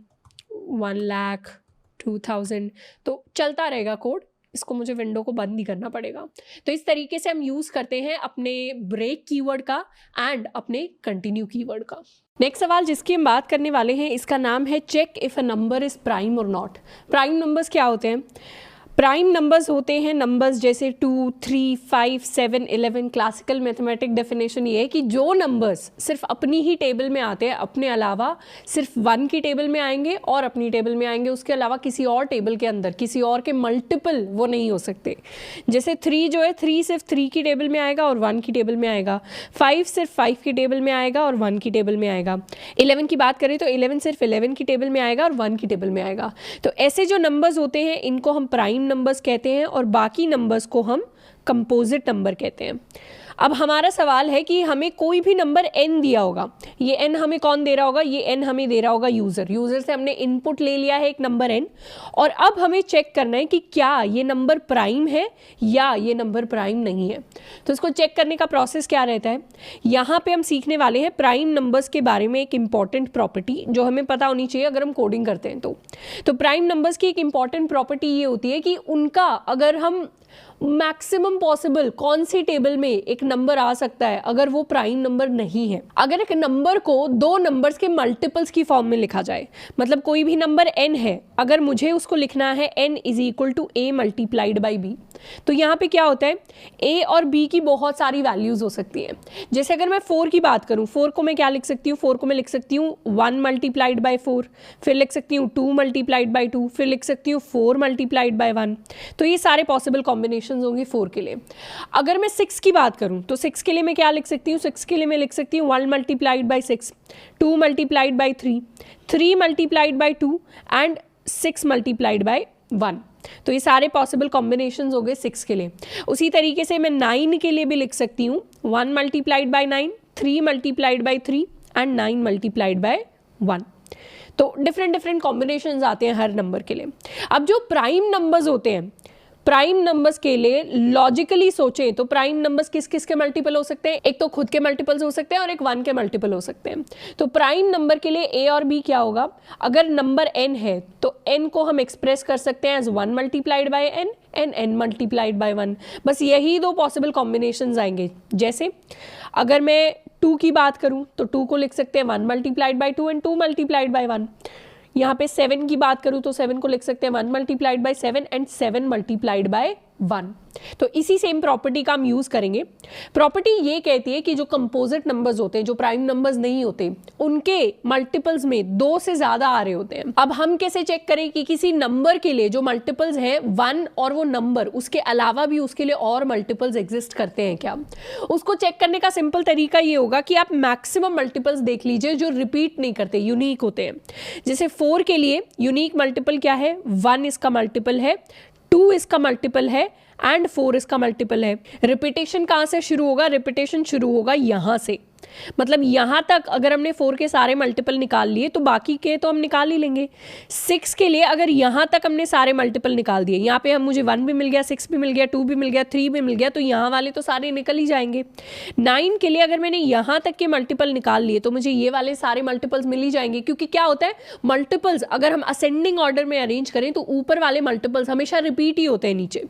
1 लाख, 2000, तो चलता रहेगा कोड। इसको मुझे विंडो को बंद नहीं करना पड़ेगा। तो इस तरीके से हम यूज़ करते हैं अपने ब्रेक कीवर्ड का एंड अपने कंटिन्यू कीवर्ड का। नेक्स्ट सवाल जिसकी हम बात करने वाले हैं, इसका नाम है check if a number is prime और नॉट। प्राइम नंबर्स क्या होते हैं? प्राइम नंबर्स होते हैं नंबर्स जैसे 2, 3, 5, 7, 11। क्लासिकल मैथमेटिक डेफिनेशन ये है कि जो नंबर्स सिर्फ अपनी ही टेबल में आते हैं, अपने अलावा सिर्फ 1 की टेबल में आएंगे और अपनी टेबल में आएंगे, उसके अलावा किसी और टेबल के अंदर किसी और के मल्टीपल वो नहीं हो सकते। जैसे 3 जो है, 3 सिर्फ 3 की टेबल में आएगा और 1 की टेबल में आएगा। 5 सिर्फ 5 की टेबल में आएगा और 1 की टेबल में आएगा। 11 की बात करें तो 11 सिर्फ 11 की टेबल में आएगा और 1 की टेबल में आएगा। तो ऐसे जो नंबर्स होते हैं इनको हम प्राइम नंबर्स कहते हैं और बाकी नंबर्स को हम कंपोजिट नंबर कहते हैं। अब हमारा सवाल है कि हमें कोई भी नंबर n दिया होगा, ये n हमें कौन दे रहा होगा? ये n हमें दे रहा होगा यूज़र से हमने इनपुट ले लिया है एक नंबर n, और अब हमें चेक करना है कि क्या ये नंबर प्राइम है या ये नंबर प्राइम नहीं है। तो इसको चेक करने का प्रोसेस क्या रहता है, यहाँ पे हम सीखने वाले हैं प्राइम नंबर्स के बारे में एक इम्पॉर्टेंट प्रॉपर्टी जो हमें पता होनी चाहिए अगर हम कोडिंग करते हैं। तो प्राइम नंबर्स की एक इम्पॉर्टेंट प्रॉपर्टी ये होती है कि उनका अगर हम मैक्सिमम पॉसिबल कौन सी टेबल में एक नंबर आ सकता है अगर वो प्राइम नंबर नहीं है। अगर एक नंबर को 2 नंबर्स के मल्टीपल्स की फॉर्म में लिखा जाए, मतलब कोई भी नंबर n है, अगर मुझे उसको लिखना है n is equal to a multiplied by b, तो यहाँ पे क्या होता है, a और b की बहुत सारी वैल्यूज हो सकती हैं। जैसे अगर मैं 4 की बात करूँ, 4 को मैं क्या लिख सकती हूँ, 4 को मैं लिख सकती हूँ 1 मल्टीप्लाइड बाई 4, फिर लिख सकती हूँ 2 मल्टीप्लाइड बाई 2, फिर लिख सकती हूँ 4 मल्टीप्लाइड बाई 1। तो ये सारे पॉसिबल कॉम्बिनेशन होंगे 4 के लिए। अगर मैं 6 की बात करूं तो 6 के लिए मैं क्या लिख सकती हूँ, 6 के लिए मैं लिख सकती हूँ 1 multiplied by 6, 2 multiplied by 3, 3 multiplied by 2 and 6 multiplied by 1। तो ये सारे पॉसिबल कॉम्बिनेशंस हो गए 6 के लिए। उसी तरीके से मैं 9 के लिए भी लिख सकती हूँ 1 multiplied by 9, 3 multiplied by 3 and 9 multiplied by 1। तो डिफरेंट कॉम्बिनेशंस आते हैं हर नंबर के लिए। अब जो प्राइम नंबर्स होते हैं, प्राइम नंबर्स के लिए लॉजिकली सोचें तो प्राइम नंबर्स किस किस के मल्टीपल हो सकते हैं? एक तो खुद के मल्टीपल्स हो सकते हैं और एक 1 के मल्टीपल हो सकते हैं। तो प्राइम नंबर के लिए ए और बी क्या होगा? अगर नंबर n है तो n को हम एक्सप्रेस कर सकते हैं as 1 multiplied by n and n multiplied by 1। बस यही दो पॉसिबल कॉम्बिनेशंस आएंगे। जैसे अगर मैं 2 की बात करूं तो 2 को लिख सकते हैं 1 multiplied bye 2 and 2 multiplied by 1। यहाँ पे 7 की बात करूँ तो 7 को लिख सकते हैं 1 multiplied bye 7 and 7 multiplied by 1। तो इसी सेम प्रॉपर्टी का हम यूज करेंगे। प्रॉपर्टी ये कहती है कि जो कंपोजिट नंबर्स होते हैं, जो प्राइम नंबर्स नहीं होते, उनके मल्टीपल्स में 2 से ज्यादा आ रहे होते हैं। अब हम कैसे चेक करें कि किसी नंबर के लिए जो मल्टीपल्स हैं 1 और वो नंबर उसके अलावा भी उसके लिए और मल्टीपल्स एग्जिस्ट करते हैं क्या? उसको चेक करने का सिंपल तरीका ये होगा कि आप मैक्सिमम मल्टीपल्स देख लीजिए जो रिपीट नहीं करते, यूनिक होते हैं। जैसे 4 के लिए यूनिक मल्टीपल क्या है? 1 इसका मल्टीपल है, 2 इसका मल्टीपल है एंड 4 इसका मल्टीपल है। रिपीटेशन कहाँ से शुरू होगा? रिपीटेशन शुरू होगा यहाँ से। मतलब यहाँ तक अगर हमने 4 के सारे मल्टीपल निकाल लिए तो बाकी के तो हम निकाल ही लेंगे। 6 के लिए अगर यहाँ तक हमने सारे मल्टीपल निकाल दिए, यहाँ पे हम मुझे 1 भी मिल गया, 6 भी मिल गया, 2 भी मिल गया, 3 भी मिल गया, तो यहाँ वाले तो सारे निकल ही जाएंगे। 9 के लिए अगर मैंने यहाँ तक के मल्टीपल निकाल लिए तो मुझे ये वाले सारे मल्टीपल्स मिल ही जाएंगे, क्योंकि क्या होता है मल्टीपल्स अगर हम असेंडिंग ऑर्डर में अरेंज करें तो ऊपर वाले मल्टीपल्स हमेशा रिपीट ही होते हैं नीचे।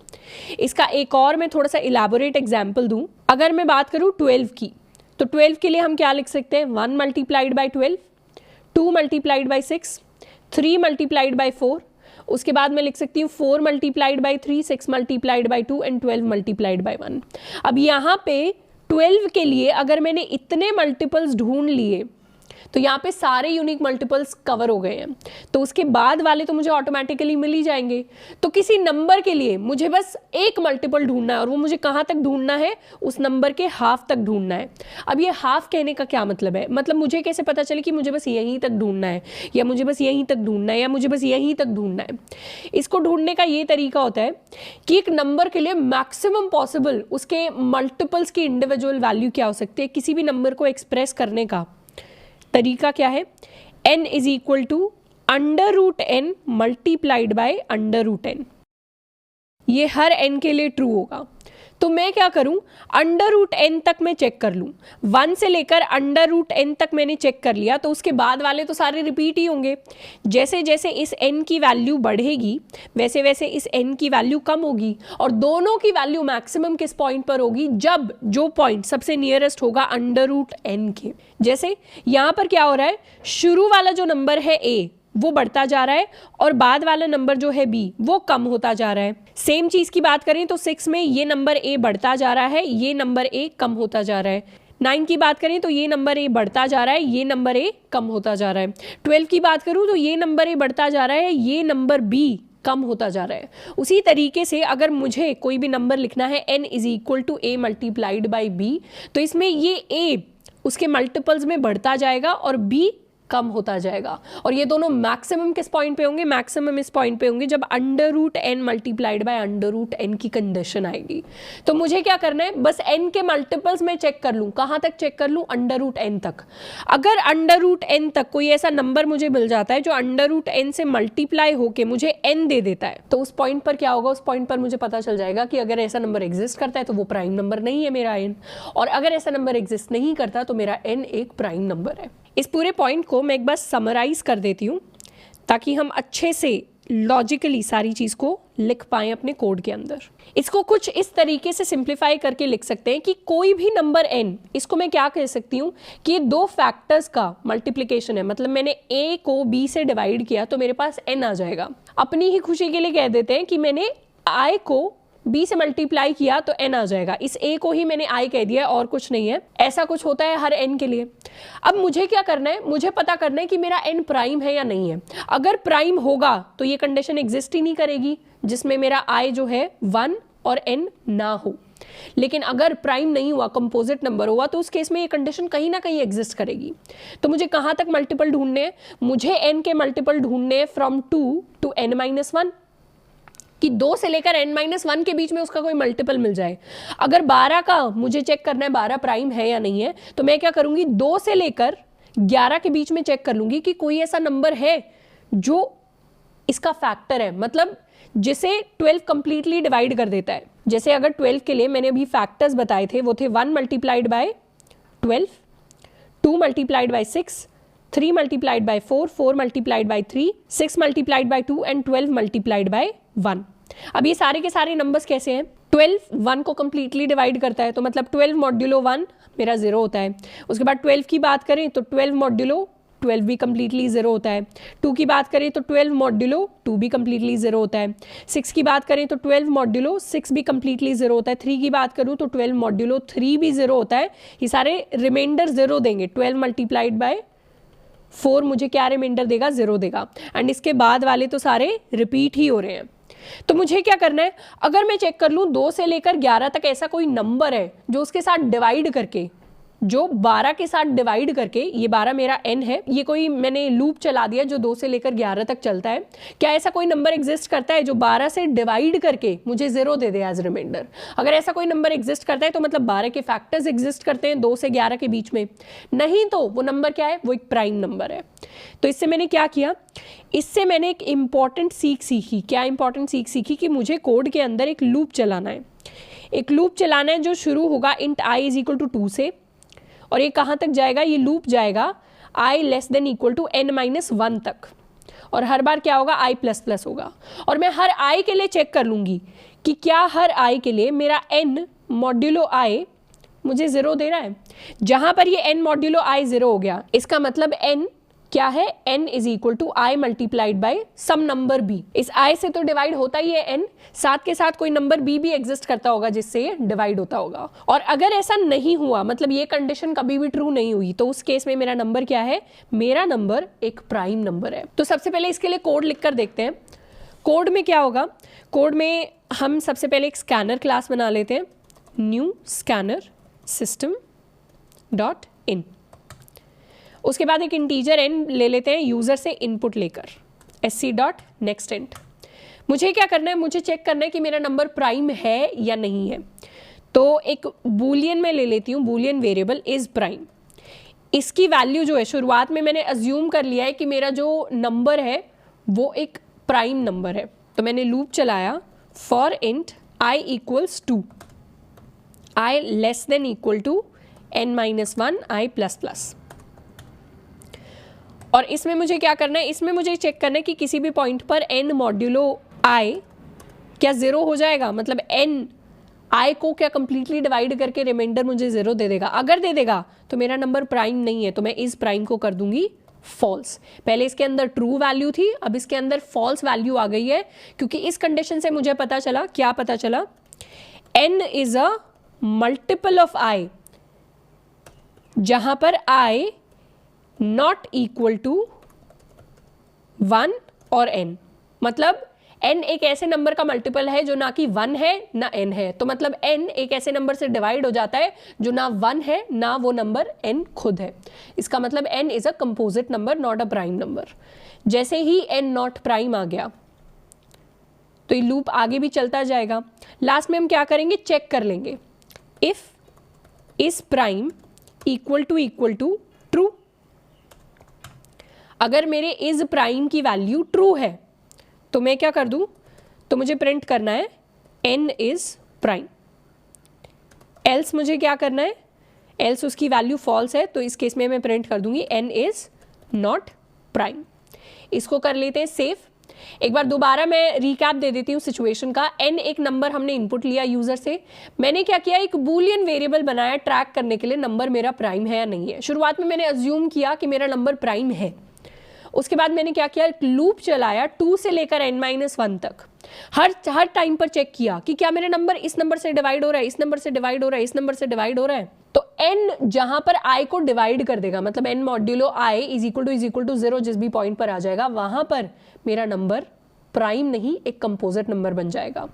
इसका एक और मैं थोड़ा सा इलैबोरेट एग्जाम्पल दूँ। अगर मैं बात करूँ 12 की, तो 12 के लिए हम क्या लिख सकते हैं? 1 multiplied bye 12, 2 multiplied by 6, 3 multiplied by 4, उसके बाद मैं लिख सकती हूँ 4 multiplied by 3, 6 multiplied by 2 and 12 multiplied by 1। अब यहाँ पे 12 के लिए अगर मैंने इतने मल्टीपल्स ढूंढ लिए तो यहाँ पे सारे यूनिक मल्टीपल्स कवर हो गए हैं, तो उसके बाद वाले तो मुझे ऑटोमेटिकली मिल ही जाएंगे। तो किसी नंबर के लिए मुझे बस एक मल्टीपल ढूंढना है और वो मुझे कहाँ तक ढूंढना है? उस नंबर के हाफ तक ढूंढना है। अब ये हाफ कहने का क्या मतलब है? मतलब मुझे कैसे पता चले कि मुझे बस यहीं तक ढूंढना है या मुझे बस यहीं तक ढूंढना है या मुझे बस यहीं तक ढूंढना है? इसको ढूंढने का ये तरीका होता है कि एक नंबर के लिए मैक्सिमम पॉसिबल उसके मल्टीपल्स की इंडिविजुअल वैल्यू क्या हो सकती है। किसी भी नंबर को एक्सप्रेस करने का तरीका क्या है? n is equal to √n multiplied by √n। ये हर n के लिए ट्रू होगा। तो मैं क्या करूं? √n तक मैं चेक कर लूं। 1 से लेकर √n तक मैंने चेक कर लिया, तो उसके बाद वाले तो सारे रिपीट ही होंगे। जैसे जैसे इस n की वैल्यू बढ़ेगी वैसे वैसे इस n की वैल्यू कम होगी, और दोनों की वैल्यू मैक्सिमम किस पॉइंट पर होगी? जब जो पॉइंट सबसे नियरेस्ट होगा √n के। जैसे यहाँ पर क्या हो रहा है? शुरू वाला जो नंबर है a वो बढ़ता जा रहा है और बाद वाला नंबर जो है b वो कम होता जा रहा है। सेम चीज की बात करें तो 6 में ये नंबर a बढ़ता जा रहा है, ये नंबर a कम होता जा रहा है। 9 की बात करें तो ये नंबर a बढ़ता जा रहा है, ये नंबर a कम होता जा रहा है। 12 की बात करूं तो ये नंबर a बढ़ता जा रहा है, ये नंबर b कम होता जा रहा है। उसी तरीके से अगर मुझे कोई भी नंबर लिखना है n is equal to a multiplied by b, तो इसमें ये a उसके मल्टीपल्स में बढ़ता जाएगा और b कम होता जाएगा, और ये दोनों मैक्सिमम किस पॉइंट पे होंगे? मैक्सिमम इस पॉइंट पे होंगे जब √n मल्टीप्लाइड बाय √n की कंडीशन आएगी। तो मुझे क्या करना है? बस n के मल्टीपल्स में चेक कर लूं। कहां तक चेक कर लूं? √n तक। अगर √n तक कोई ऐसा नंबर मुझे मिल जाता है जो √n से मल्टीप्लाई होके मुझे n दे देता है, तो उस पॉइंट पर क्या होगा? उस पॉइंट पर मुझे पता चल जाएगा कि अगर ऐसा नंबर एग्जिस्ट करता है तो वो प्राइम नंबर नहीं है मेरा n, और अगर ऐसा नंबर एग्जिस्ट नहीं करता तो मेरा n एक प्राइम नंबर है। इस पूरे पॉइंट को मैं एक बार समराइज कर देती हूँ ताकि हम अच्छे से लॉजिकली सारी चीज़ को लिख पाएं अपने कोड के अंदर। इसको कुछ इस तरीके से सिंप्लीफाई करके लिख सकते हैं कि कोई भी नंबर n, इसको मैं क्या कह सकती हूँ कि ये दो फैक्टर्स का मल्टीप्लिकेशन है। मतलब मैंने a को b से डिवाइड किया तो मेरे पास n आ जाएगा। अपनी ही खुशी के लिए कह देते हैं कि मैंने i को b से मल्टीप्लाई किया तो n आ जाएगा। इस a को ही मैंने i कह दिया और कुछ नहीं है। ऐसा कुछ होता है हर n के लिए। अब मुझे क्या करना है? मुझे पता करना है कि मेरा n प्राइम है या नहीं है। अगर प्राइम होगा तो ये कंडीशन एग्जिस्ट ही नहीं करेगी जिसमें मेरा i जो है 1 और n ना हो। लेकिन अगर प्राइम नहीं हुआ, कंपोजिट नंबर हुआ, तो उस केस में ये कंडीशन कहीं ना कहीं एग्जिस्ट करेगी। तो मुझे कहाँ तक मल्टीपल ढूंढने हैं? मुझे n के मल्टीपल ढूंढने हैं फ्रॉम 2 to n-1, कि 2 से लेकर n-1 के बीच में उसका कोई मल्टीपल मिल जाए। अगर 12 का मुझे चेक करना है 12 प्राइम है या नहीं है, तो मैं क्या करूंगी? 2 से लेकर 11 के बीच में चेक कर लूंगी कि कोई ऐसा नंबर है जो इसका फैक्टर है। मतलब जिसे 12 कंप्लीटली डिवाइड कर देता है। जैसे अगर 12 के लिए मैंने अभी फैक्टर्स बताए थे, वो थे 1 multiplied bye 12, 2 multiplied by 6, 3 multiplied by 4, 4 multiplied by 3, 6 multiplied by 2 and 12 multiplied by 1। अब ये सारे के सारे नंबर्स कैसे हैं? 12 1 को कंप्लीटली डिवाइड करता है, तो मतलब 12 मॉड्यूलो 1 मेरा 0 होता है। उसके बाद 12 की बात करें तो 12 मॉड्यूलो 12 भी कंप्लीटली 0 होता है। 2 की बात करें तो 12 मॉड्यूलो 2 भी कंप्लीटली 0 होता है। 6 की बात करें तो 12 मॉड्यूलो 6 भी कंप्लीटली 0 होता है। 3 की बात करूँ तो 12 मॉड्यूलो 3 भी 0 होता है। ये सारे रिमाइंडर 0 देंगे। 12 मल्टीप्लाइड बाय 4 मुझे क्या रिमाइंडर देगा? 0 देगा। एंड इसके बाद वाले तो सारे रिपीट ही हो रहे हैं। तो मुझे क्या करना है? अगर मैं चेक कर लूँ 2 से लेकर 11 तक ऐसा कोई नंबर है जो उसके साथ डिवाइड करके, जो 12 के साथ डिवाइड करके, ये 12 मेरा n है, ये कोई मैंने लूप चला दिया जो 2 से लेकर 11 तक चलता है। क्या ऐसा कोई नंबर एग्जिस्ट करता है जो 12 से डिवाइड करके मुझे 0 दे दे एज रिमाइंडर? अगर ऐसा कोई नंबर एग्जिस्ट करता है तो मतलब 12 के फैक्टर्स एग्जिस्ट करते हैं 2 से 11 के बीच में। नहीं तो वो नंबर क्या है? वो एक प्राइम नंबर है। तो इससे मैंने क्या किया? इससे मैंने एक इंपॉर्टेंट सीख सीखी। क्या इंपॉर्टेंट सीख सीखी? कि मुझे कोड के अंदर एक लूप चलाना है। एक लूप चलाना है जो शुरू होगा int i is equal to 2 से, और ये कहाँ तक जाएगा? ये लूप जाएगा i less than equal to n-1 तक, और हर बार क्या होगा? i प्लस प्लस होगा। और मैं हर i के लिए चेक कर लूँगी कि क्या हर i के लिए मेरा n मॉड्यूलो i मुझे 0 दे रहा है। जहाँ पर ये n मॉड्यूलो i 0 हो गया, इसका मतलब n क्या है? n is equal to i multiplied by some number b। इस i से तो डिवाइड होता ही है n, साथ के साथ कोई नंबर b भी एग्जिस्ट करता होगा जिससे ये डिवाइड होता होगा। और अगर ऐसा नहीं हुआ, मतलब ये कंडीशन कभी भी ट्रू नहीं हुई, तो उस केस में मेरा नंबर क्या है? मेरा नंबर एक प्राइम नंबर है। तो सबसे पहले इसके लिए कोड लिख कर देखते हैं। कोड में क्या होगा? कोड में हम सबसे पहले एक स्कैनर क्लास बना लेते हैं, न्यू स्कैनर सिस्टम डॉट इन। उसके बाद एक इंटीजर n ले लेते हैं यूज़र से इनपुट लेकर, sc डॉट नेक्स्ट इंट। मुझे क्या करना है? मुझे चेक करना है कि मेरा नंबर प्राइम है या नहीं है। तो एक बूलियन में ले लेती हूँ, बूलियन वेरिएबल इज प्राइम। इसकी वैल्यू जो है, शुरुआत में मैंने अज्यूम कर लिया है कि मेरा जो नंबर है वो एक प्राइम नंबर है। तो मैंने लूप चलाया for int i equals to i less than equal to n-1 i plus plus. और इसमें मुझे क्या करना है? इसमें मुझे चेक करना है कि किसी भी पॉइंट पर n मॉड्यूलो i क्या 0 हो जाएगा, मतलब n i को क्या कंप्लीटली डिवाइड करके रिमाइंडर मुझे 0 दे देगा। अगर दे देगा तो मेरा नंबर प्राइम नहीं है, तो मैं इस प्राइम को कर दूंगी फॉल्स। पहले इसके अंदर ट्रू वैल्यू थी, अब इसके अंदर फॉल्स वैल्यू आ गई है, क्योंकि इस कंडीशन से मुझे पता चला, क्या पता चला? n is a multiple of i, जहां पर i नॉट इक्वल टू 1 और n, मतलब n एक ऐसे नंबर का मल्टीपल है जो ना कि 1 है ना n है। तो मतलब n एक ऐसे नंबर से डिवाइड हो जाता है जो ना 1 है ना वो नंबर n खुद है। इसका मतलब n is a composite number, not a prime number. जैसे ही n नॉट प्राइम आ गया तो ये लूप आगे भी चलता जाएगा। लास्ट में हम क्या करेंगे? चेक कर लेंगे if is prime equal to true. अगर मेरे इज प्राइम की वैल्यू ट्रू है तो मैं क्या कर दूं? तो मुझे प्रिंट करना है n इज प्राइम। एल्स मुझे क्या करना है? एल्स उसकी वैल्यू फॉल्स है, तो इस केस में मैं प्रिंट कर दूंगी n इज नॉट प्राइम। इसको कर लेते हैं सेव। एक बार दोबारा मैं रिकैप दे देती हूँ सिचुएशन का। n एक नंबर हमने इनपुट लिया यूजर से। मैंने क्या किया? एक बूलियन वेरिएबल बनाया ट्रैक करने के लिए नंबर मेरा प्राइम है या नहीं है। शुरुआत में मैंने अज्यूम किया कि मेरा नंबर प्राइम है। उसके बाद मैंने क्या किया? लूप चलाया 2 से लेकर n-1 तक। हर टाइम पर चेक किया कि क्या मेरे नंबर इस नंबर से डिवाइड हो रहा है, इस नंबर से डिवाइड हो रहा है, इस नंबर से डिवाइड हो रहा है। तो n जहां पर i को डिवाइड कर देगा, मतलब n modulo i is equal to 0 जिस भी पॉइंट पर आ जाएगा, वहां पर मेरा नंबर प्राइम नहीं एक कंपोजिट नंबर बन जाएगा।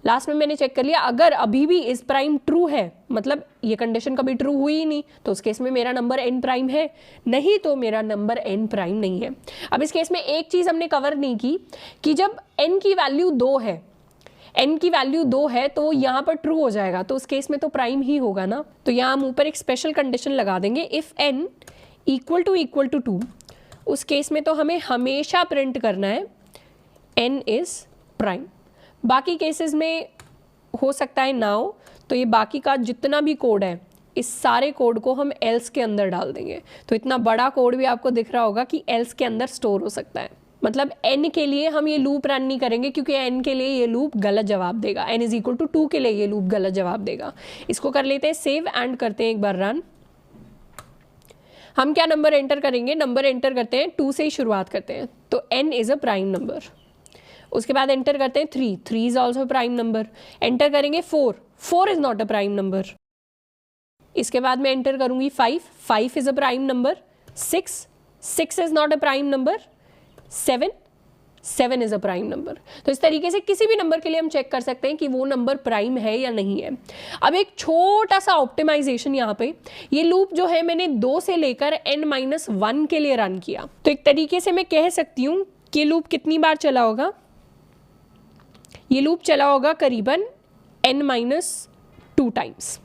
लास्ट में मैंने चेक कर लिया, अगर अभी भी इस प्राइम ट्रू है, मतलब ये कंडीशन कभी ट्रू हुई ही नहीं, तो उस केस में मेरा नंबर n प्राइम है, नहीं तो मेरा नंबर n प्राइम नहीं है। अब इस केस में एक चीज हमने कवर नहीं की कि जब n की वैल्यू 2 है, n की वैल्यू 2 है तो यहाँ पर ट्रू हो जाएगा, तो उस केस में तो प्राइम ही होगा ना। तो यहाँ हम ऊपर एक स्पेशल कंडीशन लगा देंगे, इफ n इक्वल टू 2। उस केस में तो हमें हमेशा प्रिंट करना है n इज प्राइम। बाकी केसेस में हो सकता है ना हो, तो ये बाकी का जितना भी कोड है इस सारे कोड को हम एल्स के अंदर डाल देंगे। तो इतना बड़ा कोड भी आपको दिख रहा होगा कि एल्स के अंदर स्टोर हो सकता है। मतलब n के लिए हम ये लूप रन नहीं करेंगे क्योंकि n के लिए ये लूप गलत जवाब देगा, n इज इक्वल टू 2 के लिए ये लूप गलत जवाब देगा। इसको कर लेते हैं सेव एंड करते हैं एक बार रन। हम क्या नंबर एंटर करेंगे, नंबर एंटर करते हैं 2 से ही शुरुआत करते हैं, तो n is a prime number. उसके बाद एंटर करते हैं 3, 3 is also prime number. Enter करेंगे 4, 4 is not a prime number. इसके बाद मैं एंटर करूंगी 5, 5 is a prime number. 6, 6 is not a prime number. 7, 7 is a prime number. तो इस तरीके से किसी भी नंबर के लिए हम चेक कर सकते हैं कि वो नंबर प्राइम है या नहीं है। अब एक छोटा सा ऑप्टिमाइजेशन यहाँ पे, ये लूप जो है मैंने 2 से लेकर n-1 के लिए रन किया। तो एक तरीके से मैं कह सकती हूँ कि लूप कितनी बार चला होगा, ये लूप चला होगा करीबन n-2 टाइम्स।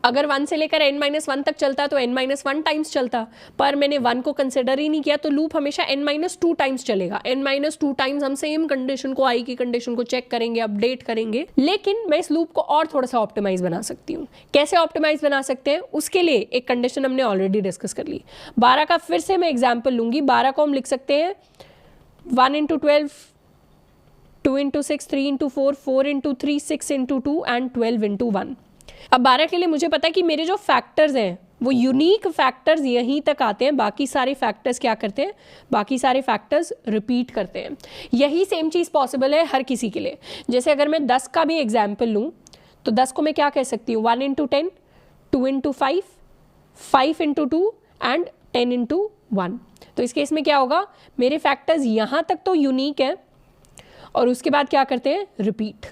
अगर 1 से लेकर n-1 तक चलता तो n-1 टाइम्स चलता, पर मैंने 1 को कंसिडर ही नहीं किया, तो लूप हमेशा n-2 टाइम्स चलेगा। n-2 टाइम्स हम सेम कंडीशन को, आई की कंडीशन को चेक करेंगे, अपडेट करेंगे। लेकिन मैं इस लूप को और थोड़ा सा ऑप्टिमाइज बना सकती हूँ। कैसे ऑप्टिमाइज बना सकते हैं, उसके लिए एक कंडीशन हमने ऑलरेडी डिस्कस कर ली। 12 का फिर से मैं एग्जाम्पल लूंगी। 12 को हम लिख सकते हैं 1 into 12, 2 into 6, 3 into 4, 4 into 3, 6 into 2 and 12 into 1। अब 12 के लिए मुझे पता है कि मेरे जो फैक्टर्स हैं वो यूनिक फैक्टर्स यहीं तक आते हैं, बाकी सारे फैक्टर्स क्या करते हैं, बाकी सारे फैक्टर्स रिपीट करते हैं। यही सेम चीज़ पॉसिबल है हर किसी के लिए। जैसे अगर मैं 10 का भी एग्जाम्पल लूँ तो 10 को मैं क्या कह सकती हूँ, 1 into 10, 2 into 5, 5 into 2 and 10 into 1। तो इस केस में क्या होगा, मेरे फैक्टर्स यहाँ तक तो यूनिक है और उसके बाद क्या करते हैं, रिपीट।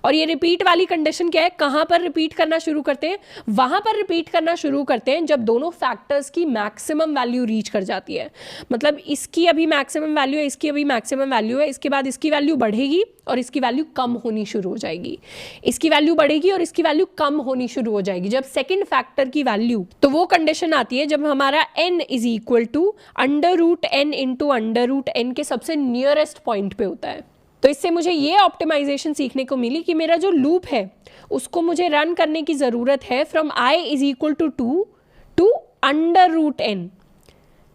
और ये रिपीट वाली कंडीशन क्या है, कहाँ पर रिपीट करना शुरू करते हैं, वहाँ पर रिपीट करना शुरू करते हैं जब दोनों फैक्टर्स की मैक्सिमम वैल्यू रीच कर जाती है। मतलब इसकी अभी मैक्सिमम वैल्यू है, इसकी अभी मैक्सिमम वैल्यू है, इसके बाद इसकी वैल्यू बढ़ेगी और इसकी वैल्यू कम होनी शुरू हो जाएगी, इसकी वैल्यू बढ़ेगी और इसकी वैल्यू कम होनी शुरू हो जाएगी। जब सेकेंड फैक्टर की वैल्यू, तो वो कंडीशन आती है जब हमारा n is equal to √n into √n के सबसे नियरेस्ट पॉइंट पे होता है। तो इससे मुझे ये ऑप्टिमाइजेशन सीखने को मिली कि मेरा जो लूप है उसको मुझे रन करने की ज़रूरत है from i is equal to 2 to √n।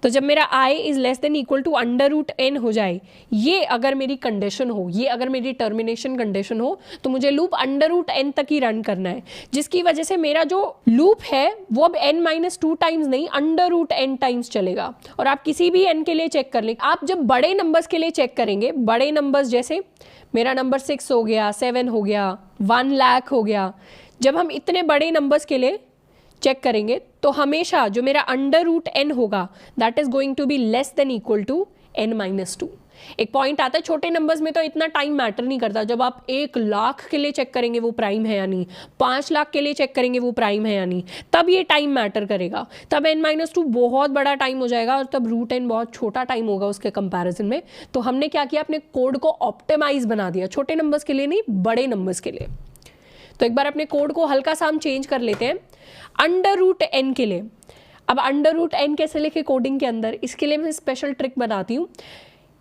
तो जब मेरा i is less than equal to √n हो जाए, ये अगर मेरी कंडीशन हो, ये अगर मेरी टर्मिनेशन कंडीशन हो, तो मुझे लूप √n तक ही रन करना है, जिसकी वजह से मेरा जो लूप है वो अब n-2 टाइम्स नहीं √n टाइम्स चलेगा। और आप किसी भी n के लिए चेक कर लें। आप जब बड़े नंबर्स के लिए चेक करेंगे, बड़े नंबर्स जैसे मेरा नंबर 6 हो गया, 7 हो गया, 1 लाख हो गया, जब हम इतने बड़े नंबर्स के लिए चेक करेंगे तो हमेशा जो मेरा √n होगा that is going to be less than equal to n-2। एक पॉइंट आता है, छोटे नंबर्स में तो इतना टाइम मैटर नहीं करता। जब आप 1 लाख के लिए चेक करेंगे वो प्राइम है या नहीं, 5 लाख के लिए चेक करेंगे वो प्राइम है या नहीं, तब ये टाइम मैटर करेगा। तब n-2 बहुत बड़ा टाइम हो जाएगा और तब √n बहुत छोटा टाइम होगा उसके कंपैरिजन में। तो हमने क्या किया, अपने कोड को ऑप्टिमाइज बना दिया, छोटे नंबर्स के लिए नहीं, बड़े नंबर्स के लिए। तो एक बार अपने कोड को हल्का सा हम चेंज कर लेते हैं √n के लिए। अब √n कैसे लिखे कोडिंग के अंदर, इसके लिए मैं स्पेशल ट्रिक बनाती हूँ।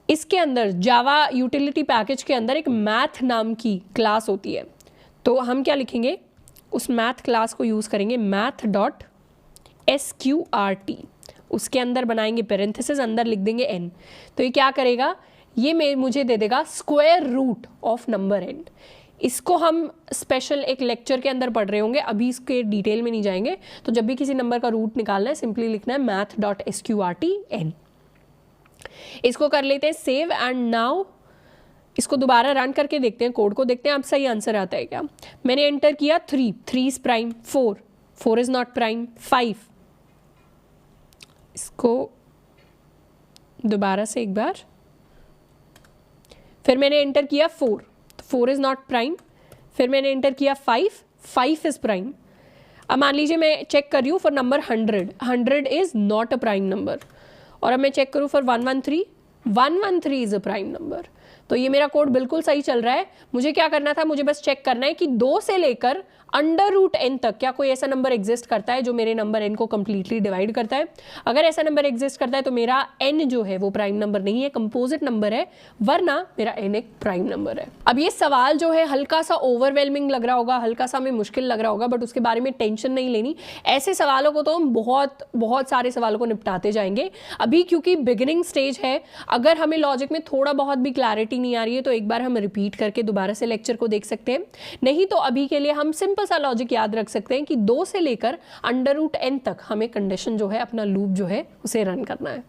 इसके अंदर जावा यूटिलिटी पैकेज के अंदर एक मैथ नाम की क्लास होती है। तो हम क्या लिखेंगे, उस मैथ क्लास को यूज़ करेंगे math.sqrt। उसके अंदर बनाएंगे पेरेंथेसिस, अंदर लिख देंगे n। तो ये क्या करेगा, ये मुझे दे देगा square root of number n। इसको हम स्पेशल एक लेक्चर के अंदर पढ़ रहे होंगे, अभी इसके डिटेल में नहीं जाएंगे। तो जब भी किसी नंबर का रूट निकालना है सिंपली लिखना है math.sqrt_n। इसको कर लेते हैं सेव एंड नाउ इसको दोबारा रन करके देखते हैं, कोड को देखते हैं अब सही आंसर आता है क्या। मैंने एंटर किया 3, 3 is prime, 4, 4 is not prime, 5, इसको दोबारा से एक बार, फिर मैंने एंटर किया 4, 4 इज नॉट प्राइम, फिर मैंने एंटर किया 5, 5 इज प्राइम। अब मान लीजिए मैं चेक कर रही हूँ for number 100, 100 is not a prime number. और अब मैं चेक करूँ for 113, 113 is a prime number. तो ये मेरा कोड बिल्कुल सही चल रहा है। मुझे क्या करना था, मुझे बस चेक करना है कि 2 से लेकर अंडर रूट n तक क्या कोई ऐसा नंबर एग्जिस्ट करता है जो मेरे नंबर n को कंप्लीटली डिवाइड करता है। अगर ऐसा नंबर एग्जिस्ट करता है तो मेरा n जो है वो प्राइम नंबर नहीं है, कंपोजिट नंबर है, वरना मेरा n एक प्राइम नंबर है। अब ये सवाल जो है हल्का सा ओवरवेलमिंग लग रहा होगा, हल्का सा हमें मुश्किल लग रहा होगा, बट उसके बारे में टेंशन नहीं लेनी। ऐसे सवालों को तो हम बहुत सारे सवालों को निपटाते जाएंगे। अभी क्योंकि बिगिनिंग स्टेज है, अगर हमें लॉजिक में थोड़ा बहुत भी क्लैरिटी नहीं आ रही है तो एक बार हम रिपीट करके दोबारा से लेक्चर को देख सकते हैं। नहीं तो अभी के लिए हम सिंपल सा लॉजिक याद रख सकते हैं कि 2 से लेकर अंडर रूट n तक हमें कंडीशन जो है, अपना लूप जो है उसे रन करना है।